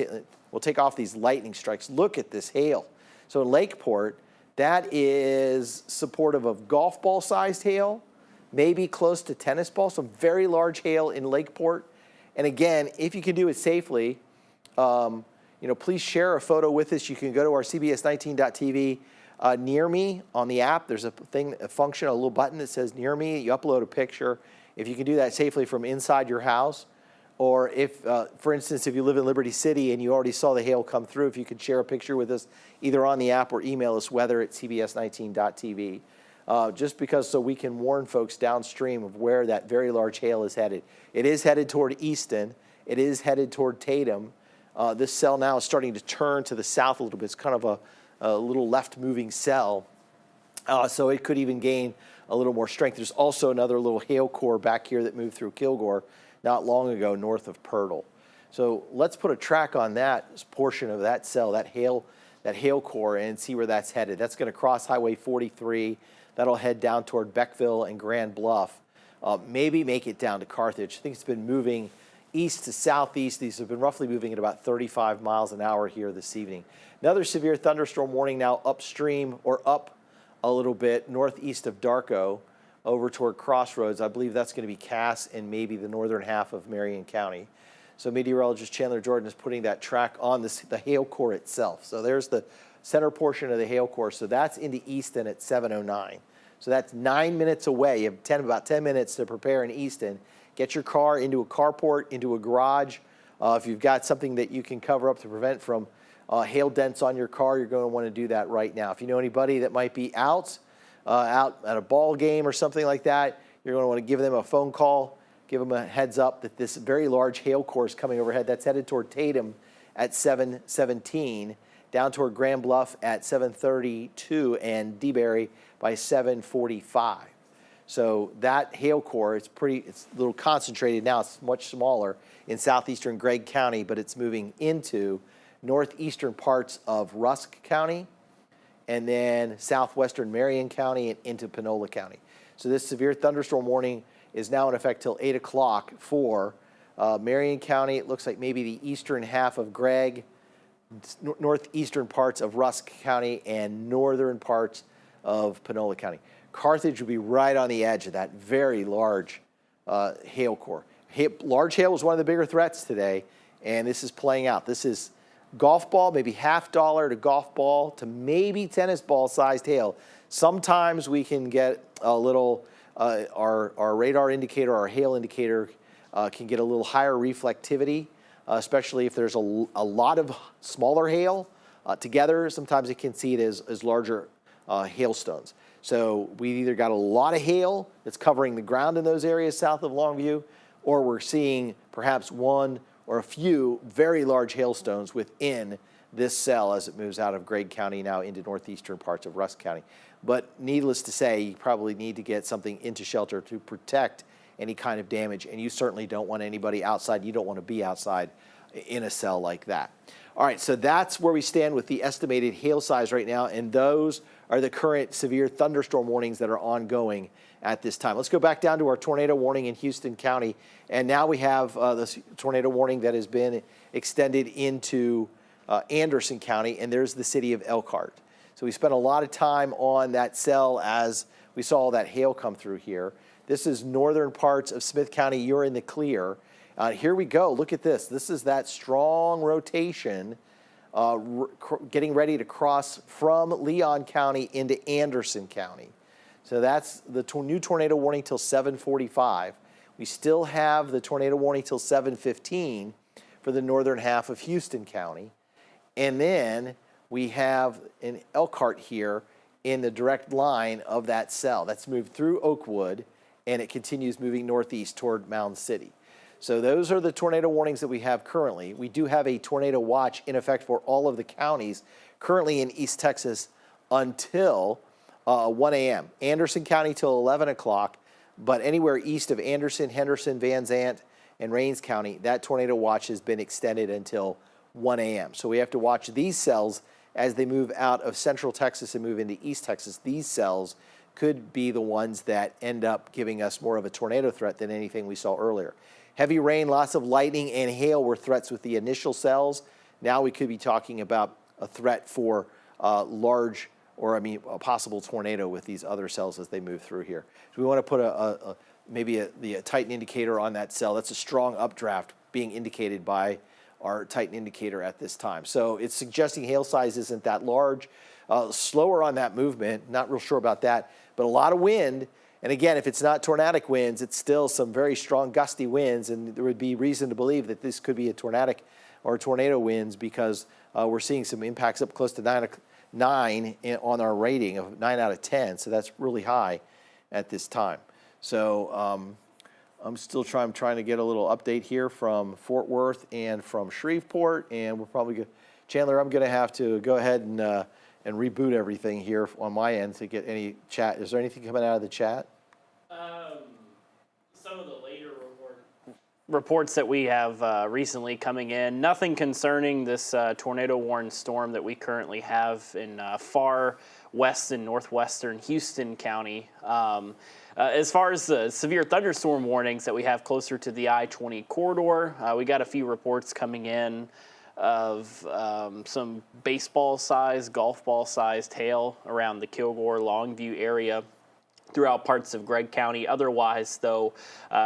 We'll take off these lightning strikes. Look at this hail. So in Lakeport, that is supportive of golf ball sized hail, maybe close to tennis ball. Some very large hail in Lakeport. And again, if you can do it safely, please share a photo with us. You can go to our CBS19.tv near me on the app. There's a function, a little button that says near me. You upload a picture. If you can do that safely from inside your house, or if, for instance, if you live in Liberty City and you already saw the hail come through, if you could share a picture with us either on the app or email us weather@cbs19.tv. Just because so we can warn folks downstream of where that very large hail is headed. It is headed toward Easton. It is headed toward Tatum. This cell now is starting to turn to the south a little bit. It's kind of a little left-moving cell, so it could even gain a little more strength. There's also another little hail core back here that moved through Kilgore not long ago north of Pirtle. So let's put a track on that portion of that cell, that hail core, and see where that's headed. That's going to cross Highway 43. That'll head down toward Beckville and Grand Bluff. Maybe make it down to Carthage. I think it's been moving east to southeast. These have been roughly moving at about 35 miles an hour here this evening. Another severe thunderstorm warning now upstream or up a little bit northeast of Darko over toward Crossroads. I believe that's going to be Cass and maybe the northern half of Marion County. So meteorologist Chandler Jordan is putting that track on the hail core itself. So there's the center portion of the hail core. So that's into Easton at 7:09. So that's 9 minutes away. You have about 10 minutes to prepare in Easton. Get your car into a carport, into a garage. If you've got something that you can cover up to prevent from hail dents on your car, you're going to want to do that right now. If you know anybody that might be out at a ball game or something like that, you're going to want to give them a phone call, give them a heads up that this very large hail core is coming overhead. That's headed toward Tatum at 7:17, down toward Grand Bluff at 7:32, and DeBerry by 7:45. So that hail core, it's a little concentrated now. It's much smaller in southeastern Gregg County, but it's moving into northeastern parts of Rusk County, and then southwestern Marion County and into Panola County. So this severe thunderstorm warning is now in effect till 8 o'clock for Marion County. It looks like maybe the eastern half of Gregg, northeastern parts of Rusk County, and northern parts of Panola County. Carthage would be right on the edge of that very large hail core. Large hail was one of the bigger threats today, and this is playing out. This is golf ball, maybe $50 to golf ball to maybe tennis ball sized hail. Sometimes we can get a little, our radar indicator, our hail indicator can get a little higher reflectivity, especially if there's a lot of smaller hail together. Sometimes it can see it as larger hailstones. So we either got a lot of hail that's covering the ground in those areas south of Longview, or we're seeing perhaps one or a few very large hailstones within this cell as it moves out of Gregg County now into northeastern parts of Rusk County. But needless to say, you probably need to get something into shelter to protect any kind of damage, and you certainly don't want anybody outside. You don't want to be outside in a cell like that. All right, so that's where we stand with the estimated hail size right now, and those are the current severe thunderstorm warnings that are ongoing at this time. Let's go back down to our tornado warning in Houston County, and now we have this tornado warning that has been extended into Anderson County, and there's the city of Elkhart. So we spent a lot of time on that cell as we saw all that hail come through here. This is northern parts of Smith County. You're in the clear. Here we go. Look at this. This is that strong rotation getting ready to cross from Leon County into Anderson County. So that's the new tornado warning till 7:45. We still have the tornado warning till 7:15 for the northern half of Houston County. And then we have an Elkhart here in the direct line of that cell. That's moved through Oakwood, and it continues moving northeast toward Mound City. So those are the tornado warnings that we have currently. We do have a tornado watch in effect for all of the counties currently in East Texas until 1 a.m. Anderson County till 11 o'clock, but anywhere east of Anderson, Henderson, Van Zant, and Rains County, that tornado watch has been extended until 1 a.m. So we have to watch these cells as they move out of central Texas and move into East Texas. These cells could be the ones that end up giving us more of a tornado threat than anything we saw earlier. Heavy rain, lots of lightning, and hail were threats with the initial cells. Now we could be talking about a threat for a possible tornado with these other cells as they move through here. So we want to put maybe a Titan indicator on that cell. That's a strong updraft being indicated by our Titan indicator at this time. So it's suggesting hail size isn't that large. Slower on that movement, not real sure about that, but a lot of wind. And again, if it's not tornadic winds, it's still some very strong gusty winds, and there would be reason to believe that this could be a tornadic or tornado winds because we're seeing some impacts up close to 9 on our rating of 9 out of 10. So that's really high at this time. So I'm trying to get a little update here from Fort Worth and from Shreveport, and we're probably Chandler, I'm going to have to go ahead and reboot everything here on my end to get any chat. Is there anything coming out of the chat? Some of the later report. reports that we have recently coming in, nothing concerning this tornado-warned storm that we currently have in far west and northwestern Houston County. As far as the severe thunderstorm warnings that we have closer to the I-20 corridor, we got a few reports coming in of some baseball-sized, golf ball-sized hail around the Kilgore, Longview area throughout parts of Gregg County. Otherwise, though,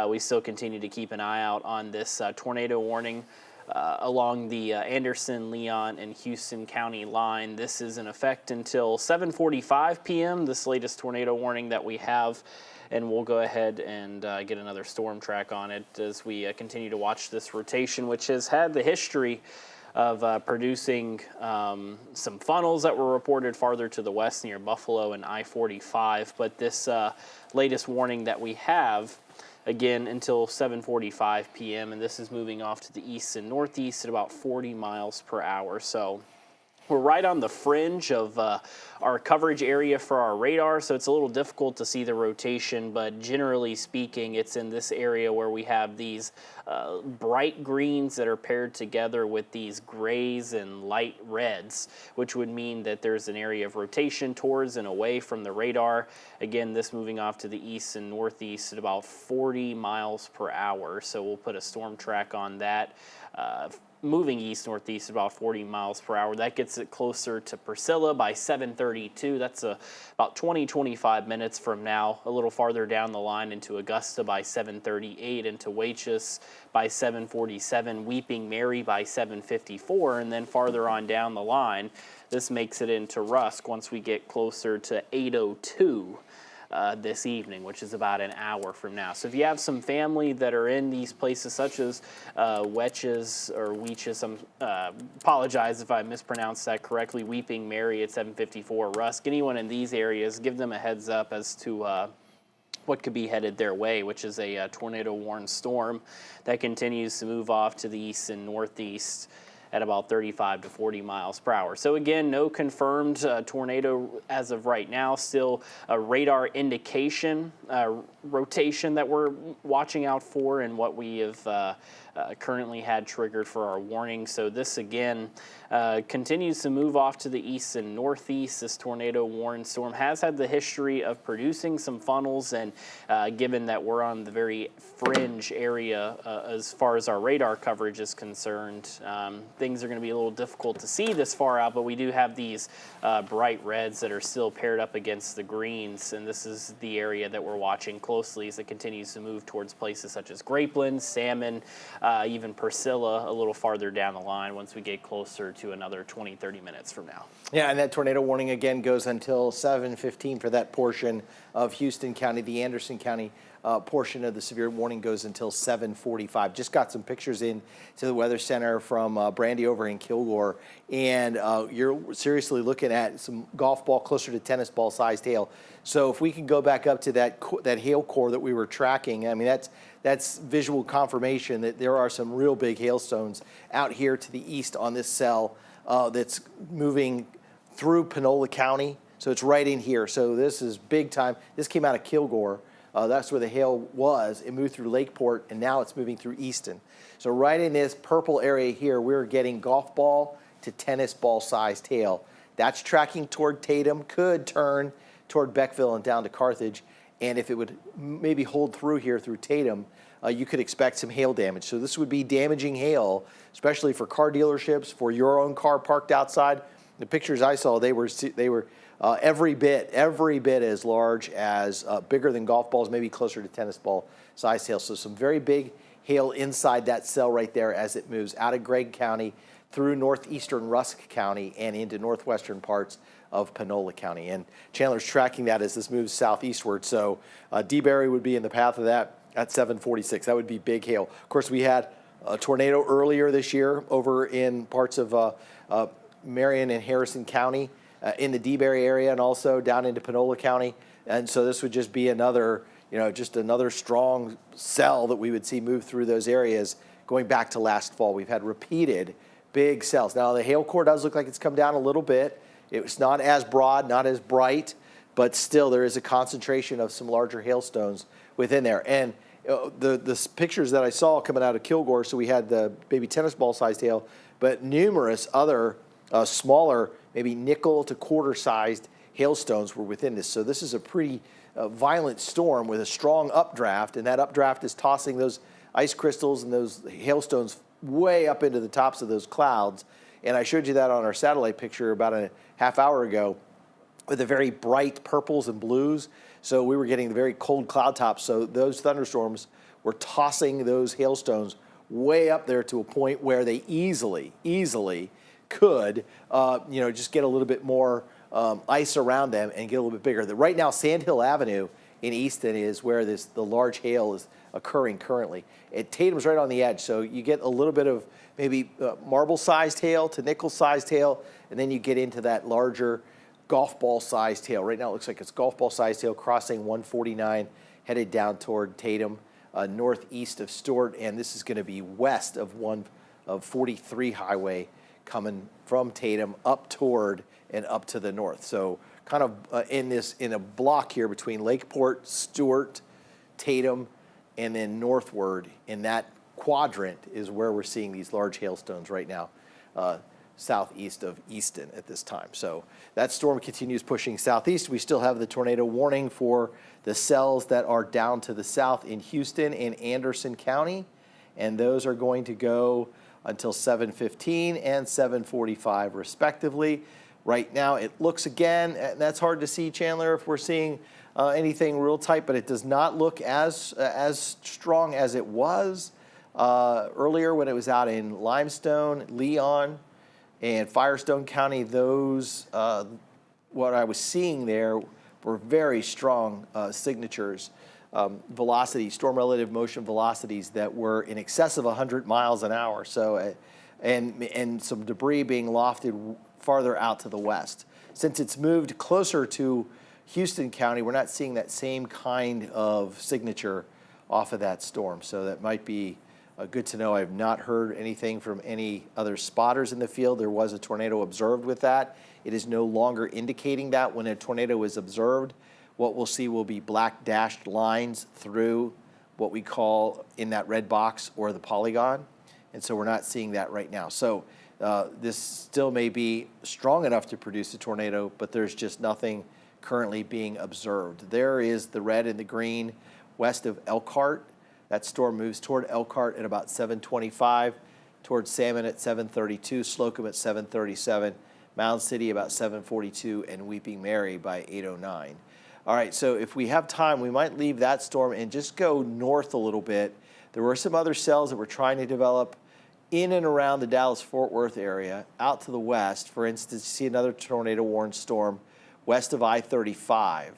we still continue to keep an eye out on this tornado warning along the Anderson, Leon, and Houston County line. This is in effect until 7:45 p.m., this latest tornado warning that we have, and we'll go ahead and get another storm track on it as we continue to watch this rotation, which has had the history of producing some funnels that were reported farther to the west near Buffalo and I-45. But this latest warning that we have, again, until 7:45 p.m., and this is moving off to the east and northeast at about 40 miles per hour. So we're right on the fringe of our coverage area for our radar, so it's a little difficult to see the rotation, but generally speaking, it's in this area where we have these bright greens that are paired together with these grays and light reds, which would mean that there's an area of rotation towards and away from the radar. Again, this moving off to the east and northeast at about 40 miles per hour, so we'll put a storm track on that. Moving east-northeast about 40 miles per hour. That gets it closer to Priscilla by 7:32. That's about 20-25 minutes from now. A little farther down the line into Augusta by 7:38, into Waichus by 7:47, Weeping Mary by 7:54, and then farther on down the line, this makes it into Rusk once we get closer to 8:02. This evening, which is about an hour from now. So if you have some family that are in these places such as Weeches, apologize if I mispronounced that correctly, Weeping Mary at 7:54, Rusk, anyone in these areas, give them a heads up as to what could be headed their way, which is a tornado-warned storm that continues to move off to the east and northeast at about 35 to 40 miles per hour. So again, no confirmed tornado as of right now, still a radar indication, rotation that we're watching out for and what we have currently had triggered for our warning. So this again continues to move off to the east and northeast. This tornado warned storm has had the history of producing some funnels, and given that we're on the very fringe area as far as our radar coverage is concerned, things are going to be a little difficult to see this far out, but we do have these bright reds that are still paired up against the greens, and this is the area that we're watching closely as it continues to move towards places such as Grapeland, Salmon, even Priscilla a little farther down the line once we get closer to another 20-30 minutes from now. Yeah, and that tornado warning again goes until 7:15 for that portion of Houston County. The Anderson County portion of the severe warning goes until 7:45. Just got some pictures in to the Weather Center from Brandy over in Kilgore, and you're seriously looking at some golf ball closer to tennis ball sized hail. So if we can go back up to that hail core that we were tracking, I mean that's visual confirmation that there are some real big hailstones out here to the east on this cell that's moving through Panola County. So it's right in here. So this is big time. This came out of Kilgore. That's where the hail was. It moved through Lakeport, and now it's moving through Easton. So right in this purple area here, we're getting golf ball to tennis ball sized hail. That's tracking toward Tatum, could turn toward Beckville and down to Carthage. And if it would maybe hold through here through Tatum, you could expect some hail damage. So this would be damaging hail, especially for car dealerships, for your own car parked outside. The pictures I saw, they were every bit as large as bigger than golf balls, maybe closer to tennis ball size hail. So some very big hail inside that cell right there as it moves out of Gregg County through northeastern Rusk County and into northwestern parts of Panola County. And Chandler's tracking that as this moves southeastward. So DeBerry would be in the path of that at 7:46. That would be big hail. Of course, we had a tornado earlier this year over in parts of Marion and Harrison County in the DeBerry area, and also down into Panola County. And so this would just be another, just another strong cell that we would see move through those areas going back to last fall. We've had repeated big cells. Now, the hail core does look like it's come down a little bit. It's not as broad, not as bright, but still there is a concentration of some larger hailstones within there. And the pictures that I saw coming out of Kilgore, so we had the maybe tennis ball sized hail, but numerous other smaller, maybe nickel to quarter sized hailstones were within this. So this is a pretty violent storm with a strong updraft, and that updraft is tossing those ice crystals and those hailstones way up into the tops of those clouds. And I showed you that on our satellite picture about a half hour ago with the very bright purples and blues. So we were getting the very cold cloud tops. So those thunderstorms were tossing those hailstones way up there to a point where they easily could, just get a little bit more ice around them and get a little bit bigger. Right now, Sand Hill Avenue in Easton is where the large hail is occurring currently. Tatum's right on the edge, so you get a little bit of maybe marble-sized hail to nickel-sized hail, and then you get into that larger golf ball-sized hail. Right now, it looks like it's golf ball-sized hail crossing 149, headed down toward Tatum, northeast of Stewart, and this is going to be west of 43 Highway, coming from Tatum up toward and up to the north. So kind of in a block here between Lakeport, Stewart, Tatum, and then northward in that quadrant is where we're seeing these large hailstones right now, southeast of Easton at this time. So that storm continues pushing southeast. We still have the tornado warning for the cells that are down to the south in Houston and Anderson County, and those are going to go until 7:15 and 7:45 respectively. Right now it looks, again, and that's hard to see, Chandler, if we're seeing anything real tight, but it does not look as strong as it was earlier when it was out in Limestone, Leon, and Firestone County. Those, what I was seeing there were very strong signatures, velocities, storm relative motion velocities that were in excess of 100 miles an hour. So, and some debris being lofted farther out to the west. Since it's moved closer to Houston County, we're not seeing that same kind of signature off of that storm. So that might be good to know. I've not heard anything from any other spotters in the field. There was a tornado observed with that. It is no longer indicating that. When a tornado is observed, what we'll see will be black dashed lines through what we call in that red box or the polygon. And so we're not seeing that right now. So this still may be strong enough to produce a tornado, but there's just nothing currently being observed. There is the red and the green west of Elkhart. That storm moves toward Elkhart at about 7:25, toward Salmon at 7:32, Slocum at 7:37, Mound City about 7:42, and Weeping Mary by 8:09. All right, so if we have time, we might leave that storm and just go north a little bit. There were some other cells that we're trying to develop in and around the Dallas-Fort Worth area, out to the west. For instance, you see another tornado-warned storm west of I-35.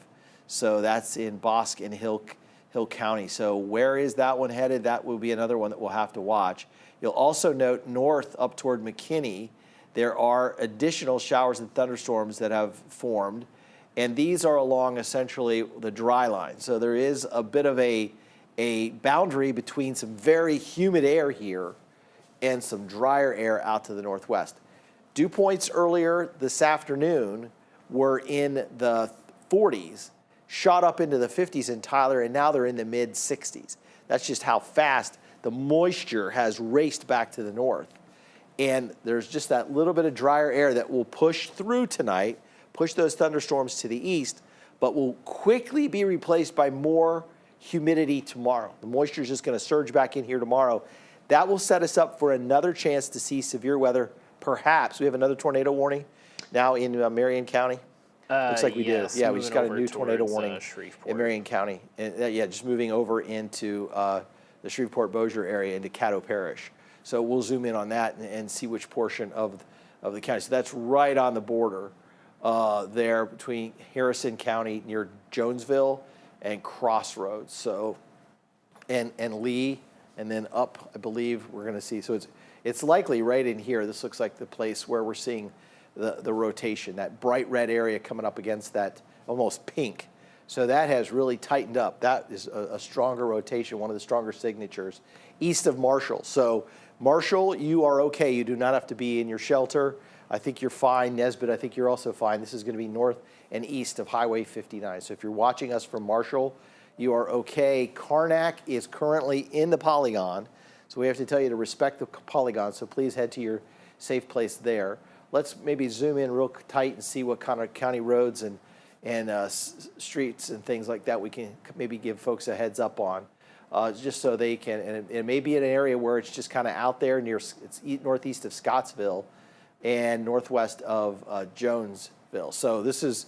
So that's in Bosque and Hill County. So where is that one headed? That will be another one that we'll have to watch. You'll also note north up toward McKinney, there are additional showers and thunderstorms that have formed, and these are along essentially the dry line. So there is a bit of a boundary between some very humid air here and some drier air out to the northwest. Dew points earlier this afternoon were in the 40s, shot up into the 50s in Tyler, and now they're in the mid-60s. That's just how fast the moisture has raced back to the north. And there's just that little bit of drier air that will push through tonight, push those thunderstorms to the east, but will quickly be replaced by more humidity tomorrow. The moisture is just going to surge back in here tomorrow. That will set us up for another chance to see severe weather. Perhaps we have another tornado warning now in Marion County. Looks like we yes, do. Yeah, we just got a new tornado towards, warning Shreveport. in Marion County. And just moving over into the Shreveport-Bossier area into Caddo Parish. So we'll zoom in on that and see which portion of the county. So that's right on the border there between Harrison County near Jonesville and Crossroads. So and Lee, and then up, I believe we're going to see. So it's likely right in here. This looks like the place where we're seeing the rotation, that bright red area coming up against that almost pink. So that has really tightened up. That is a stronger rotation, one of the stronger signatures, east of Marshall. So Marshall, you are okay. You do not have to be in your shelter. I think you're fine. Nesbitt, I think you're also fine. This is going to be north and east of Highway 59. So if you're watching us from Marshall, you are okay. Karnak is currently in the polygon, so we have to tell you to respect the polygon, so please head to your safe place there. Let's maybe zoom in real tight and see what kind of county roads and streets and things like that we can maybe give folks a heads up on, just so they can, and it may be in an area where it's just kind of out there near, it's northeast of Scottsville and northwest of Jonesville. So this is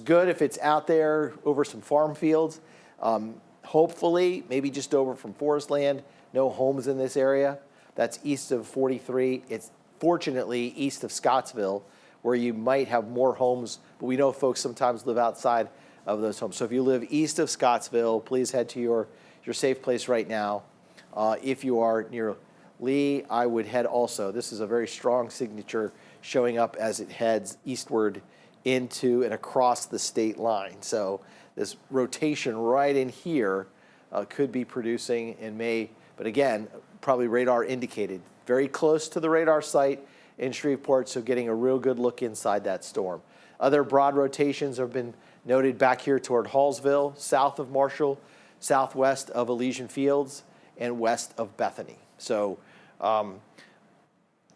good if it's out there over some farm fields. Hopefully, maybe just over from forest land, no homes in this area. That's east of 43. It's fortunately east of Scottsville, where you might have more homes, but we know folks sometimes live outside of those homes. So if you live east of Scottsville, please head to your safe place right now. If you are near Lee, I would head also. This is a very strong signature showing up as it heads eastward into and across the state line. So this rotation right in here could be producing in May, but again, probably radar indicated. Very close to the radar site in Shreveport, so getting a real good look inside that storm. Other broad rotations have been noted back here toward Hallsville, south of Marshall, southwest of Elysian Fields, and west of Bethany. So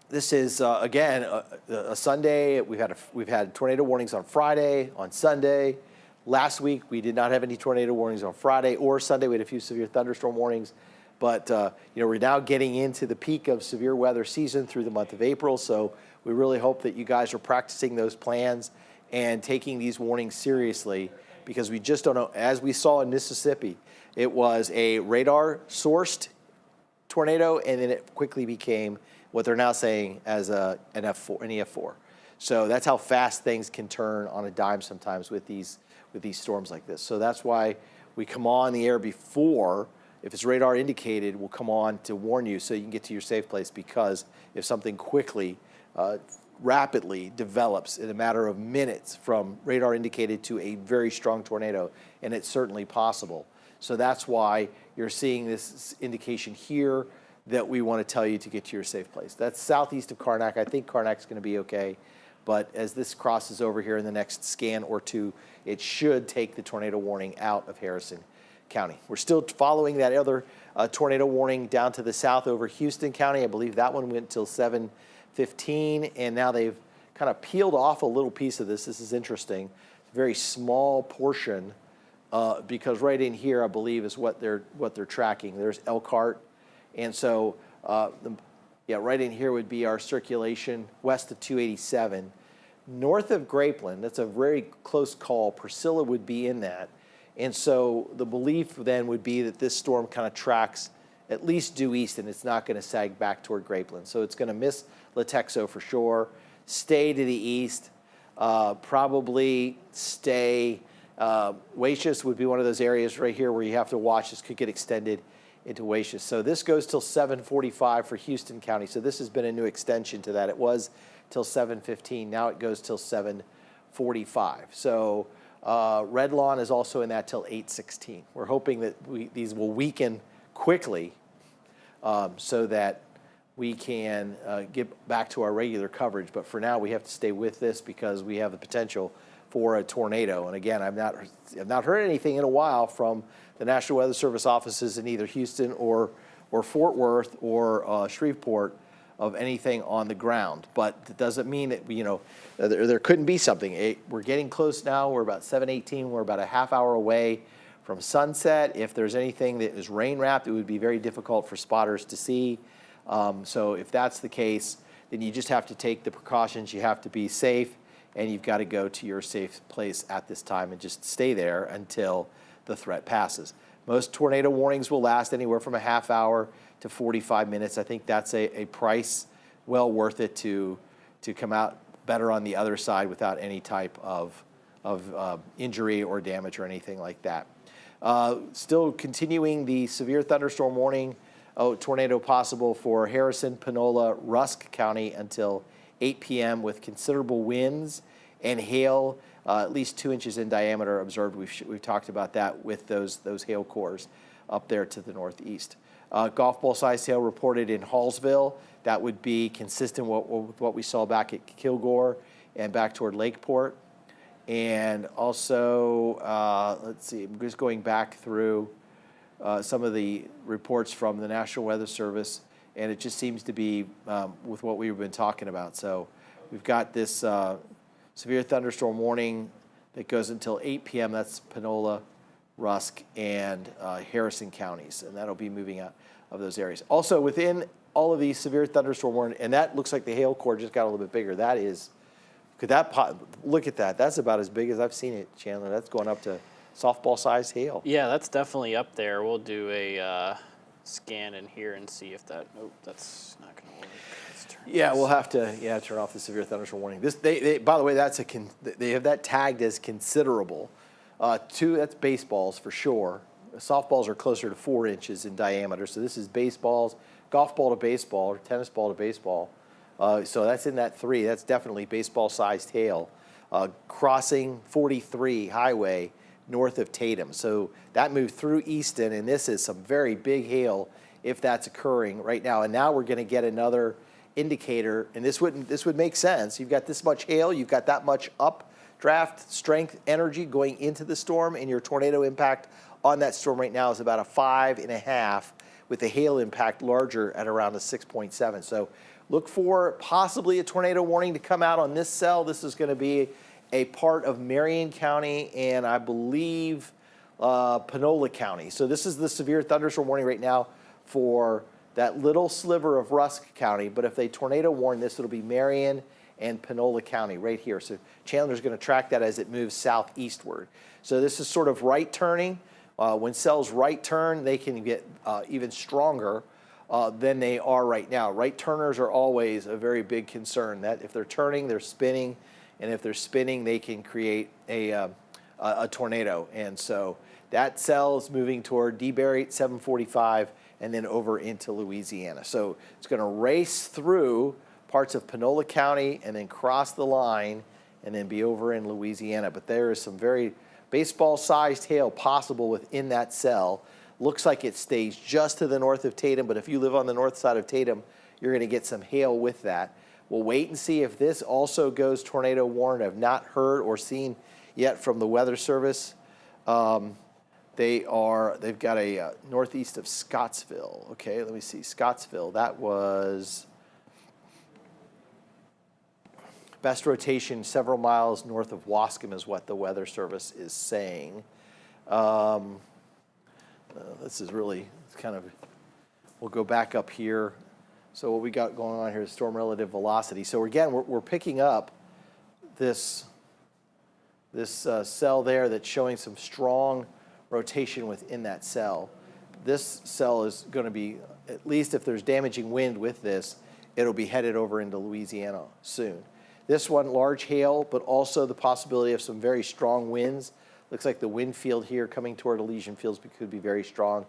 this is, again, a Sunday. We've had tornado warnings on Friday, on Sunday. Last week, we did not have any tornado warnings on Friday or Sunday. We had a few severe thunderstorm warnings. But we're now getting into the peak of severe weather season through the month of April. So we really hope that you guys are practicing those plans and taking these warnings seriously, because we just don't know. As we saw in Mississippi, it was a radar-sourced tornado, and then it quickly became what they're now saying as an EF4. So that's how fast things can turn on a dime sometimes with these storms like this. So that's why we come on the air before. If it's radar indicated, we'll come on to warn you so you can get to your safe place, because if something quickly, rapidly develops in a matter of minutes from radar indicated to a very strong tornado, and it's certainly possible. So that's why you're seeing this indication here that we want to tell you to get to your safe place. That's southeast of Karnak. I think Karnak's going to be okay, but as this crosses over here in the next scan or two, it should take the tornado warning out of Harrison County. We're still following that other tornado warning down to the south over Houston County. I believe that one went till 7:15, and now they've kind of peeled off a little piece of this. This is interesting. Very small portion, because right in here, I believe, is what they're tracking. There's Elkhart, and so right in here would be our circulation west of 287. North of Grapeland, that's a very close call. Priscilla would be in that. And so the belief then would be that this storm kind of tracks at least due east, and it's not going to sag back toward Grapeland. So it's going to miss Latexo for sure, stay to the east, probably stay. Wacious would be one of those areas right here where you have to watch. This could get extended into Wacious. So this goes till 7:45 for Houston County. So this has been a new extension to that. It was till 7:15. Now it goes till 7:45. So Red Lawn is also in that till 8:16. We're hoping that these will weaken quickly, so that we can get back to our regular coverage. But for now, we have to stay with this because we have the potential for a tornado. And again, I've not heard anything in a while from the National Weather Service offices in either Houston or Fort Worth or Shreveport of anything on the ground. But it doesn't mean that there couldn't be something. We're getting close now. We're about 7:18. We're about a half hour away from sunset. If there's anything that is rain wrapped, it would be very difficult for spotters to see. So if that's the case, then you just have to take the precautions. You have to be safe, and you've got to go to your safe place at this time and just stay there until the threat passes. Most tornado warnings will last anywhere from a half hour to 45 minutes. I think that's a price well worth it to come out better on the other side without any type of injury or damage or anything like that. Still continuing the severe thunderstorm warning, tornado possible for Harrison, Panola, Rusk County until 8 p.m. with considerable winds and hail, at least 2 inches in diameter observed. We've talked about that with those hail cores up there to the northeast. Golf ball size hail reported in Hallsville. That would be consistent with what we saw back at Kilgore and back toward Lakeport. And also, let's see, I'm just going back through some of the reports from the National Weather Service, and it just seems to be with what we've been talking about. So we've got this severe thunderstorm warning that goes until 8 p.m. That's Panola, Rusk, and Harrison counties, and that'll be moving out of those areas. Also, within all of these severe thunderstorm warning, and that looks like the hail core just got a little bit bigger. That is, look at that. That's about as big as I've seen it, Chandler. That's going up to softball-sized hail. Yeah, that's definitely up there. We'll do a scan in here and see if that. Nope, that's not going to work. Let's turn Yeah, this. we'll have to turn off the severe thunderstorm warning. They by the way, they have that tagged as considerable. That's baseballs for sure. Softballs are closer to 4 inches in diameter, so this is baseballs, golf ball to baseball, or tennis ball to baseball. So that's in that 3. That's definitely baseball-sized hail. Crossing 43 highway north of Tatum. So that moved through Easton, and this is some very big hail if that's occurring right now. And now we're going to get another indicator, and this would make sense. You've got this much hail, you've got that much updraft strength energy going into the storm, and your tornado impact on that storm right now is about a 5.5, with the hail impact larger at around a 6.7. So look for possibly a tornado warning to come out on this cell. This is going to be a part of Marion County and I believe Panola County. So this is the severe thunderstorm warning right now for that little sliver of Rusk County. But if they tornado warn this, it'll be Marion and Panola County right here. So Chandler's going to track that as it moves southeastward. So this is sort of right turning. When cells right turn, they can get even stronger than they are right now. Right turners are always a very big concern. That if they're turning, they're spinning, and if they're spinning, they can create a tornado. And so that cell is moving toward DeBerry at 7:45, and then over into Louisiana. So it's going to race through parts of Panola County and then cross the line and then be over in Louisiana. But there is some very baseball-sized hail possible within that cell. Looks like it stays just to the north of Tatum, but if you live on the north side of Tatum, you're going to get some hail with that. We'll wait and see if this also goes tornado warned. I've not heard or seen yet from the Weather Service. They've got a northeast of Scottsville. Okay, let me see. Scottsville, that was best rotation several miles north of Wascom is what the Weather Service is saying. This is really kind of, we'll go back up here. So what we got going on here is storm relative velocity. So again, we're picking up this cell there that's showing some strong rotation within that cell. This cell is going to be, at least if there's damaging wind with this, it'll be headed over into Louisiana soon. This one, large hail, but also the possibility of some very strong winds. Looks like the wind field here coming toward Elysian Fields could be very strong.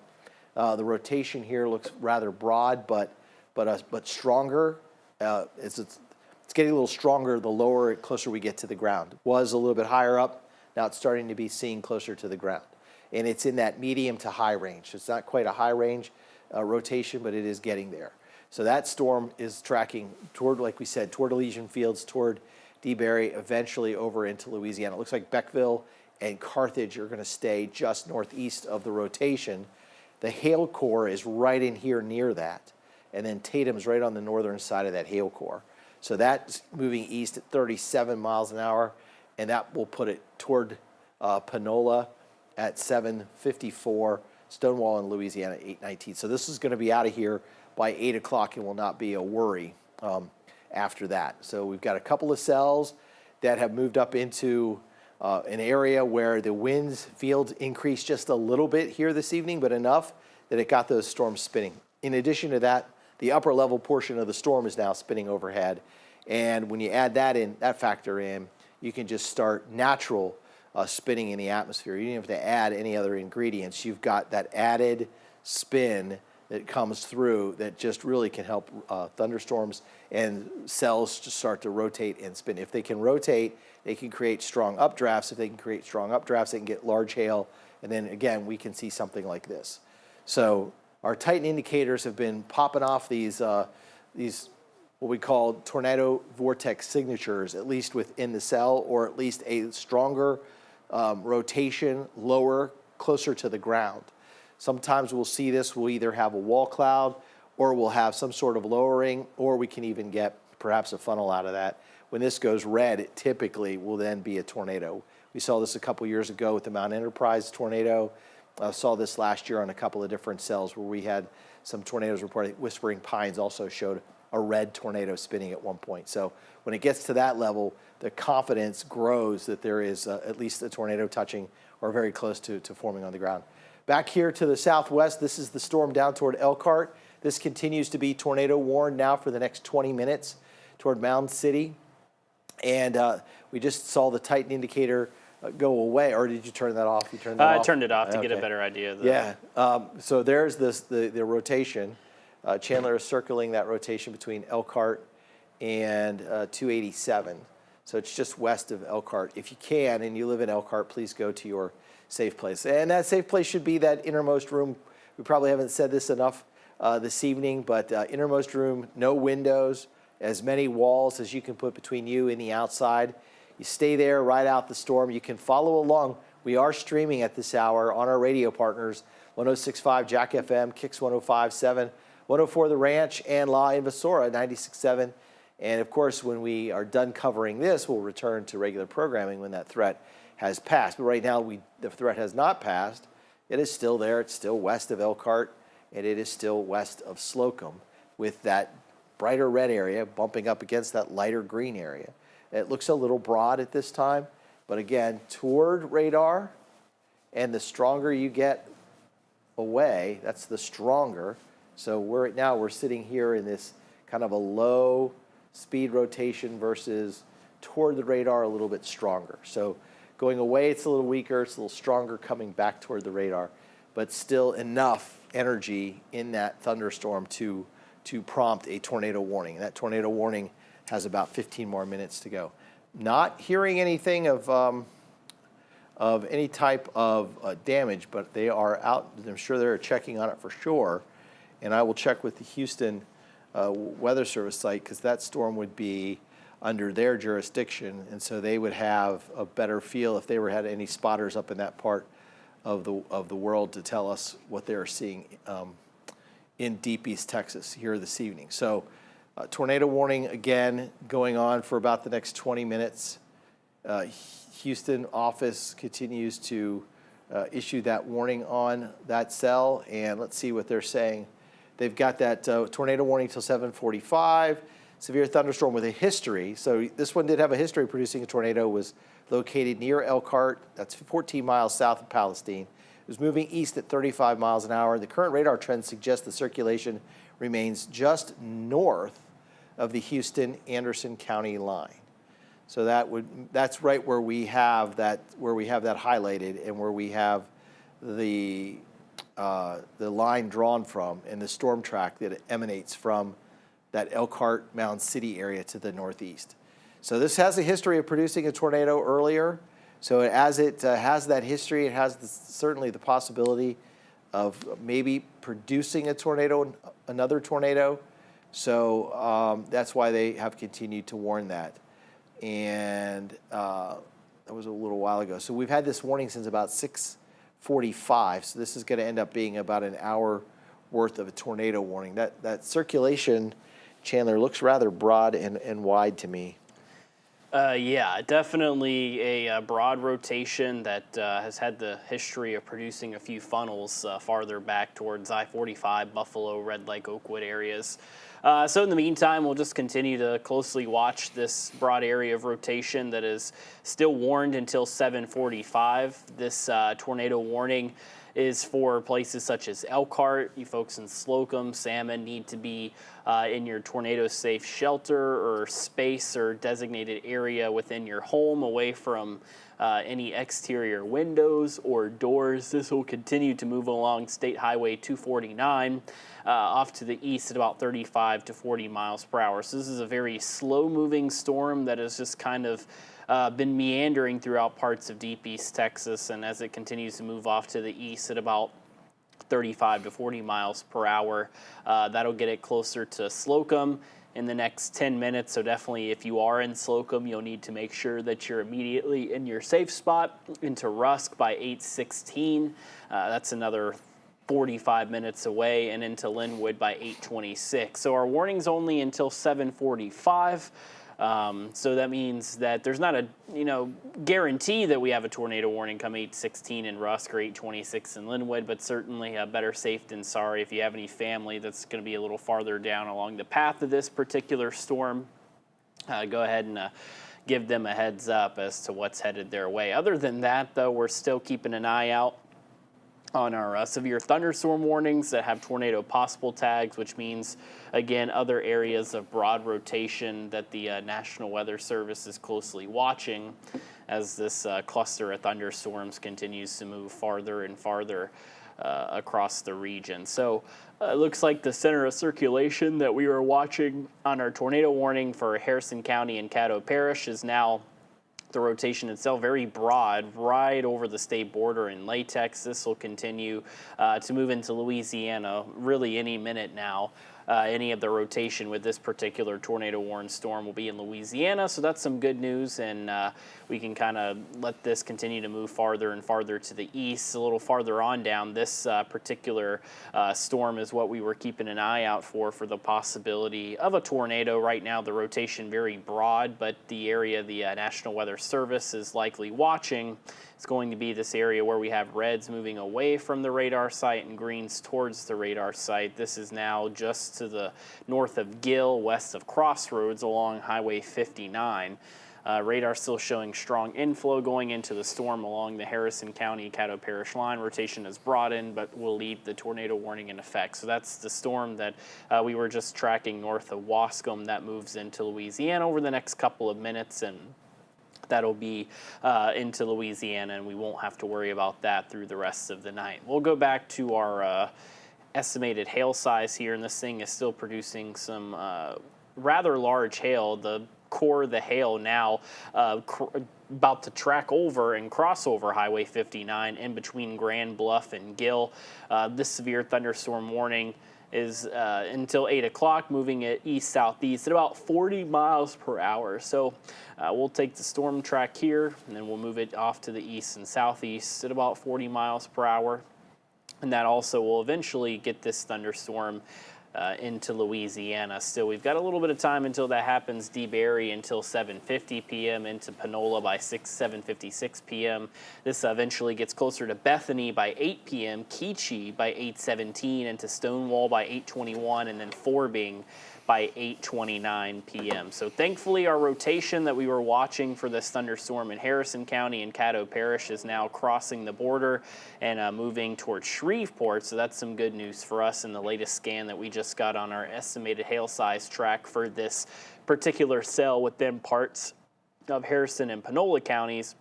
The rotation here looks rather broad, but stronger. It's getting a little stronger the closer we get to the ground. It was a little bit higher up. Now it's starting to be seen closer to the ground. And it's in that medium to high range. It's not quite a high range rotation, but it is getting there. So that storm is tracking toward, like we said, toward Elysian Fields, toward DeBerry, eventually over into Louisiana. It looks like Beckville and Carthage are going to stay just northeast of the rotation. The hail core is right in here near that. And then Tatum's right on the northern side of that hail core. So that's moving east at 37 miles an hour, and that will put it toward Panola at 7:54, Stonewall in Louisiana at 8:19. So this is going to be out of here by 8 o'clock and will not be a worry after that. So we've got a couple of cells that have moved up into an area where the winds fields increased just a little bit here this evening, but enough that it got those storms spinning. In addition to that, the upper level portion of the storm is now spinning overhead. And when you add that factor in, you can just start natural spinning in the atmosphere. You don't have to add any other ingredients. You've got that added spin that comes through that just really can help thunderstorms and cells to start to rotate and spin. If they can rotate, they can create strong updrafts. If they can create strong updrafts, they can get large hail. And then again, we can see something like this. So our Titan indicators have been popping off these what we call tornado vortex signatures, at least within the cell, or at least a stronger rotation lower, closer to the ground. Sometimes we'll see this, we'll either have a wall cloud or we'll have some sort of lowering, or we can even get perhaps a funnel out of that. When this goes red, it typically will then be a tornado. We saw this a couple years ago with the Mount Enterprise tornado. Saw this last year on a couple of different cells where we had some tornadoes reported. Whispering Pines also showed a red tornado spinning at one point. So when it gets to that level, the confidence grows that there is at least a tornado touching or very close to forming on the ground. Back here to the southwest, this is the storm down toward Elkhart. This continues to be tornado warned now for the next 20 minutes toward Mound City. And we just saw the Titan indicator go away, or did you turn that off? You turned that off? I turned it off to get a better idea. Yeah. So there's the rotation. Chandler is circling that rotation between Elkhart and 287. So it's just west of Elkhart. If you can, and you live in Elkhart, please go to your safe place. And that safe place should be that innermost room. We probably haven't said this enough this evening, but innermost room, no windows, as many walls as you can put between you and the outside. You stay there, ride out the storm. You can follow along. We are streaming at this hour on our radio partners, 106.5 Jack FM, Kicks 105.7, 104 The Ranch, and La Invasora 96.7. And of course, when we are done covering this, we'll return to regular programming when that threat has passed. But right now, the threat has not passed. It is still there. It's still west of Elkhart, and it is still west of Slocum with that brighter red area bumping up against that lighter green area. It looks a little broad at this time, but again, toward radar, and the stronger you get away, that's the stronger. So we're sitting here in this kind of a low speed rotation versus toward the radar a little bit stronger. So going away, it's a little weaker, it's a little stronger coming back toward the radar, but still enough energy in that thunderstorm to prompt a tornado warning. And that tornado warning has about 15 more minutes to go. Not hearing anything of any type of damage, but they are out. I'm sure they're checking on it for sure. And I will check with the Houston Weather Service site because that storm would be under their jurisdiction, and so they would have a better feel if they had any spotters up in that part of the world to tell us what they're seeing in deep East Texas here this evening. So tornado warning again going on for about the next 20 minutes. Houston office continues to issue that warning on that cell, and let's see what they're saying. They've got that tornado warning till 7:45. Severe thunderstorm with a history. So this one did have a history of producing a tornado. Was located near Elkhart. That's 14 miles south of Palestine. It was moving east at 35 miles an hour. The current radar trend suggests the circulation remains just north of the Houston-Anderson County line. So that's right where we have that highlighted and where we have the line drawn from and the storm track that emanates from that Elkhart Mound City area to the northeast. So this has a history of producing a tornado earlier. So as it has that history, it has certainly the possibility of maybe producing a tornado, another tornado. So that's why they have continued to warn that. And that was a little while ago. So we've had this warning since about 6:45. So this is going to end up being about an hour worth of a tornado warning. That circulation, Chandler, looks rather broad and wide to me. Yeah, definitely a broad rotation that has had the history of producing a few funnels farther back towards I-45, Buffalo, Red Lake, Oakwood areas. So in the meantime, we'll just continue to closely watch this broad area of rotation that is still warned until 7:45. This tornado warning is for places such as Elkhart. You folks in Slocum, Salmon need to be in your tornado-safe shelter or space or designated area within your home, away from any exterior windows or doors. This will continue to move along State Highway 249 off to the east at about 35 to 40 miles per hour. So this is a very slow-moving storm that has just kind of been meandering throughout parts of deep East Texas, and as it continues to move off to the east at about 35 to 40 miles per hour, that'll get it closer to Slocum in the next 10 minutes. So definitely if you are in Slocum, you'll need to make sure that you're immediately in your safe spot. Into Rusk by 8:16. That's another 45 minutes away, and into Linwood by 8:26. So our warning's only until 7:45. So that means that there's not a guarantee that we have a tornado warning come 8:16 in Rusk or 8:26 in Linwood, but certainly better safe than sorry. If you have any family that's going to be a little farther down along the path of this particular storm, go ahead and give them a heads up as to what's headed their way. Other than that, though, we're still keeping an eye out on our severe thunderstorm warnings that have tornado possible tags, which means, again, other areas of broad rotation that the National Weather Service is closely watching as this cluster of thunderstorms continues to move farther and farther across the region. So it looks like the center of circulation that we were watching on our tornado warning for Harrison County and Caddo Parish is now the rotation itself very broad, right over the state border in Latex. This will continue to move into Louisiana really any minute now. Any of the rotation with this particular tornado warned storm will be in Louisiana, so that's some good news, and we can kind of let this continue to move farther and farther to the east. A little farther on down, this particular storm is what we were keeping an eye out for the possibility of a tornado. Right now, the rotation very broad, but the area the National Weather Service is likely watching is going to be this area where we have reds moving away from the radar site and greens towards the radar site. This is now just to the north of Gill, west of Crossroads along Highway 59. Radar still showing strong inflow going into the storm along the Harrison County Caddo Parish line. Rotation is broadened, but will leave the tornado warning in effect. So that's the storm that we were just tracking north of Wascom that moves into Louisiana over the next couple of minutes, and that'll be into Louisiana, and we won't have to worry about that through the rest of the night. We'll go back to our estimated hail size here, and this thing is still producing some rather large hail. The core of the hail now about to track over and cross over Highway 59 in between Grand Bluff and Gill. This severe thunderstorm warning is until 8 o'clock, moving it east-southeast at about 40 miles per hour. So we'll take the storm track here, and then we'll move it off to the east and southeast at about 40 miles per hour. And that also will eventually get this thunderstorm into Louisiana. Still, we've got a little bit of time until that happens. DeBerry until 7:50 p.m. into Panola by 7:56 p.m. This eventually gets closer to Bethany by 8 p.m., Keechee by 8:17, into Stonewall by 8:21, and then Forbing by 8:29 p.m. So thankfully our rotation that we were watching for this thunderstorm in Harrison County and Caddo Parish is now crossing the border and moving towards Shreveport. So that's some good news for us in the latest scan that we just got on our estimated hail size track for this particular cell within parts of Harrison and Panola counties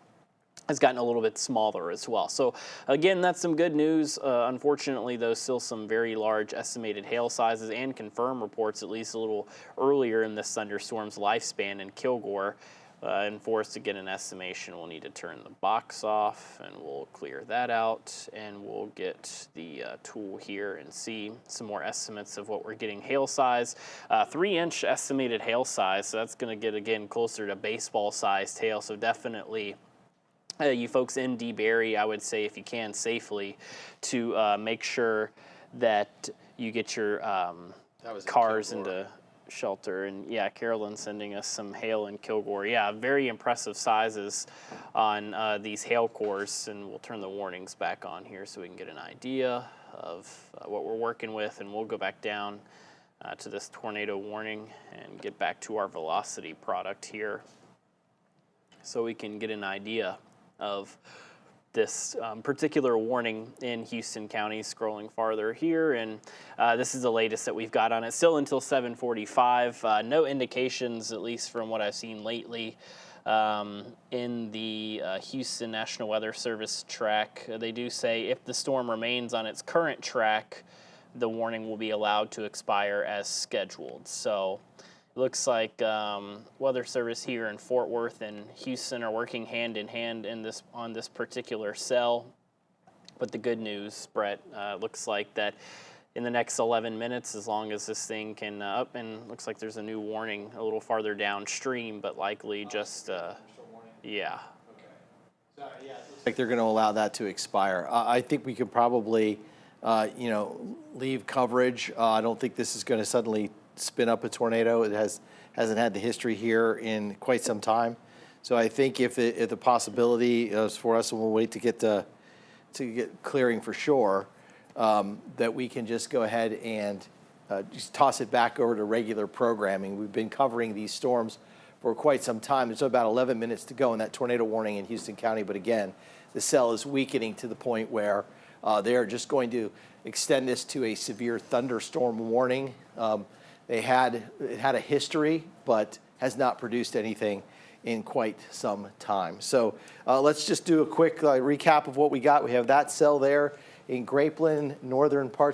has gotten a little bit smaller as well. So again, that's some good news. Unfortunately, though, still some very large estimated hail sizes and confirmed reports at least a little earlier in this thunderstorm's lifespan in Kilgore. And for us to get an estimation, we'll need to turn the box off, and we'll clear that out, and we'll get the tool here and see some more estimates of what we're getting hail size. 3-inch estimated hail size, so that's going to get, again, closer to baseball-sized hail, so definitely you folks in DeBerry, I would say, if you can safely, to make sure that you get your cars into shelter. And yeah, Carolyn sending us some hail in Kilgore. Yeah, very impressive sizes on these hail cores, and we'll turn the warnings back on here so we can get an idea of what we're working with, and we'll go back down to this tornado warning and get back to our velocity product here so we can get an idea of this particular warning in Houston County. Scrolling farther here, and this is the latest that we've got on it, still until 7:45. No indications, at least from what I've seen lately, in the Houston National Weather Service track. They do say if the storm remains on its current track, the warning will be allowed to expire as scheduled. So looks like Weather Service here in Fort Worth and Houston are working hand in hand on this particular cell. But the good news, Brett, looks like that in the next 11 minutes, as long as this thing can up. And looks like there's a new warning a little farther downstream, but likely just yeah. Like they're going to allow that to expire. I think we could probably, leave coverage. I don't think this is going to suddenly spin up a tornado. It hasn't had the history here in quite some time. So I think if the possibility is for us, and we'll wait to get clearing for sure, that we can just go ahead and just toss it back over to regular programming. We've been covering these storms for quite some time. There's about 11 minutes to go in that tornado warning in Houston County. But again, the cell is weakening to the point where they're just going to extend this to a severe thunderstorm warning. It had a history, but has not produced anything in quite some time. So let's just do a quick recap of what we got. We have that cell there in Grapeland,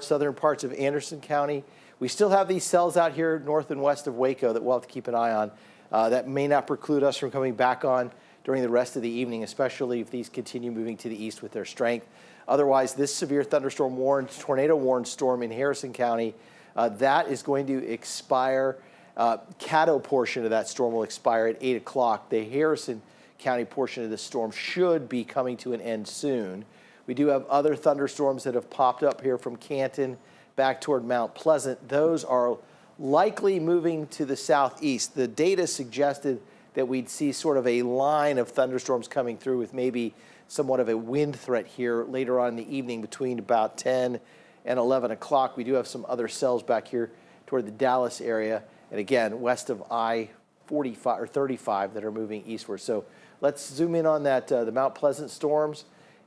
southern parts of Anderson County. We still have these cells out here north and west of Waco that we'll have to keep an eye on. That may not preclude us from coming back on during the rest of the evening, especially if these continue moving to the east with their strength. Otherwise, this severe thunderstorm warned, tornado warned storm in Harrison County, that is going to expire. Caddo portion of that storm will expire at 8 o'clock. The Harrison County portion of the storm should be coming to an end soon. We do have other thunderstorms that have popped up here from Canton back toward Mount Pleasant. Those are likely moving to the southeast. The data suggested that we'd see sort of a line of thunderstorms coming through with maybe somewhat of a wind threat here later on in the evening between about 10 and 11 o'clock. We do have some other cells back here toward the Dallas area, and again, west of I-45 or 35 that are moving eastward. So let's zoom in on that, the Mount Pleasant storms,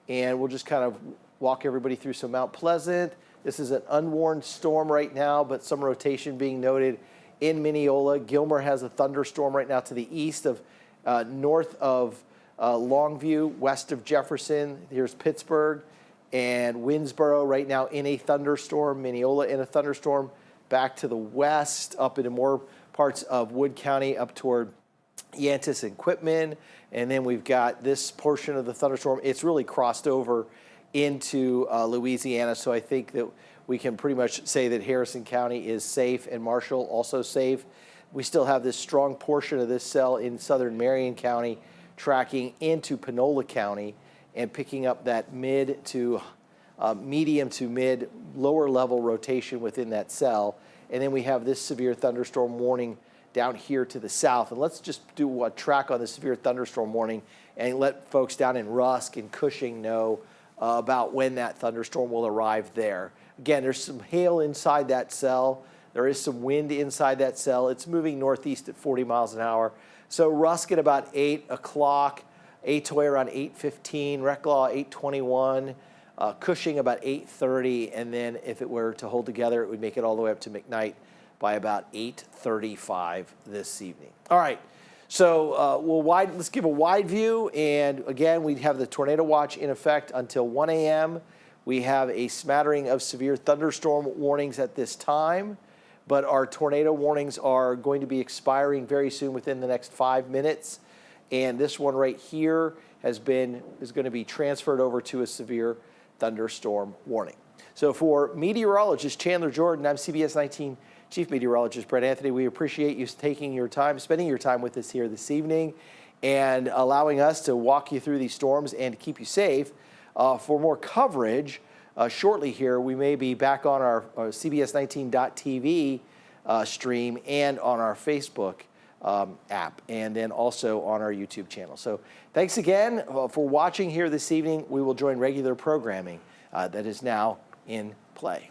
and we'll just kind of walk everybody through. So Mount Pleasant, this is an unwarned storm right now, but some rotation being noted in Mineola. Gilmer has a thunderstorm right now to the east of, north of Longview, west of Jefferson. Here's Pittsburgh and Winsboro right now in a thunderstorm. Mineola in a thunderstorm. Back to the west, up into more parts of Wood County, up toward Yantis and Quitman. And then we've got this portion of the thunderstorm. It's really crossed over into Louisiana, so I think that we can pretty much say that Harrison County is safe and Marshall also safe. We still have this strong portion of this cell in southern Marion County tracking into Panola County and picking up that medium to mid lower level rotation within that cell. And then we have this severe thunderstorm warning down here to the south. And let's just do a track on the severe thunderstorm warning and let folks down in Rusk and Cushing know about when that thunderstorm will arrive there. Again, there's some hail inside that cell. There is some wind inside that cell. It's moving northeast at 40 miles an hour. So Rusk at about 8 o'clock, Atoy around 8:15, Reclaw 8:21, Cushing about 8:30, and then if it were to hold together, it would make it all the way up to McKnight by about 8:35 this evening. All right. So let's give a wide view, and again, we have the tornado watch in effect until 1 a.m. We have a smattering of severe thunderstorm warnings at this time, but our tornado warnings are going to be expiring very soon within the next 5 minutes, and this one right here is going to be transferred over to a severe thunderstorm warning. So for meteorologist Chandler Jordan, I'm CBS 19 Chief Meteorologist Brett Anthony. We appreciate you spending your time with us here this evening and allowing us to walk you through these storms and keep you safe. For more coverage, shortly here, we may be back on our CBS19.TV stream and on our Facebook app, and then also on our YouTube channel. So thanks again for watching here this evening. We will join regular programming that is now in play.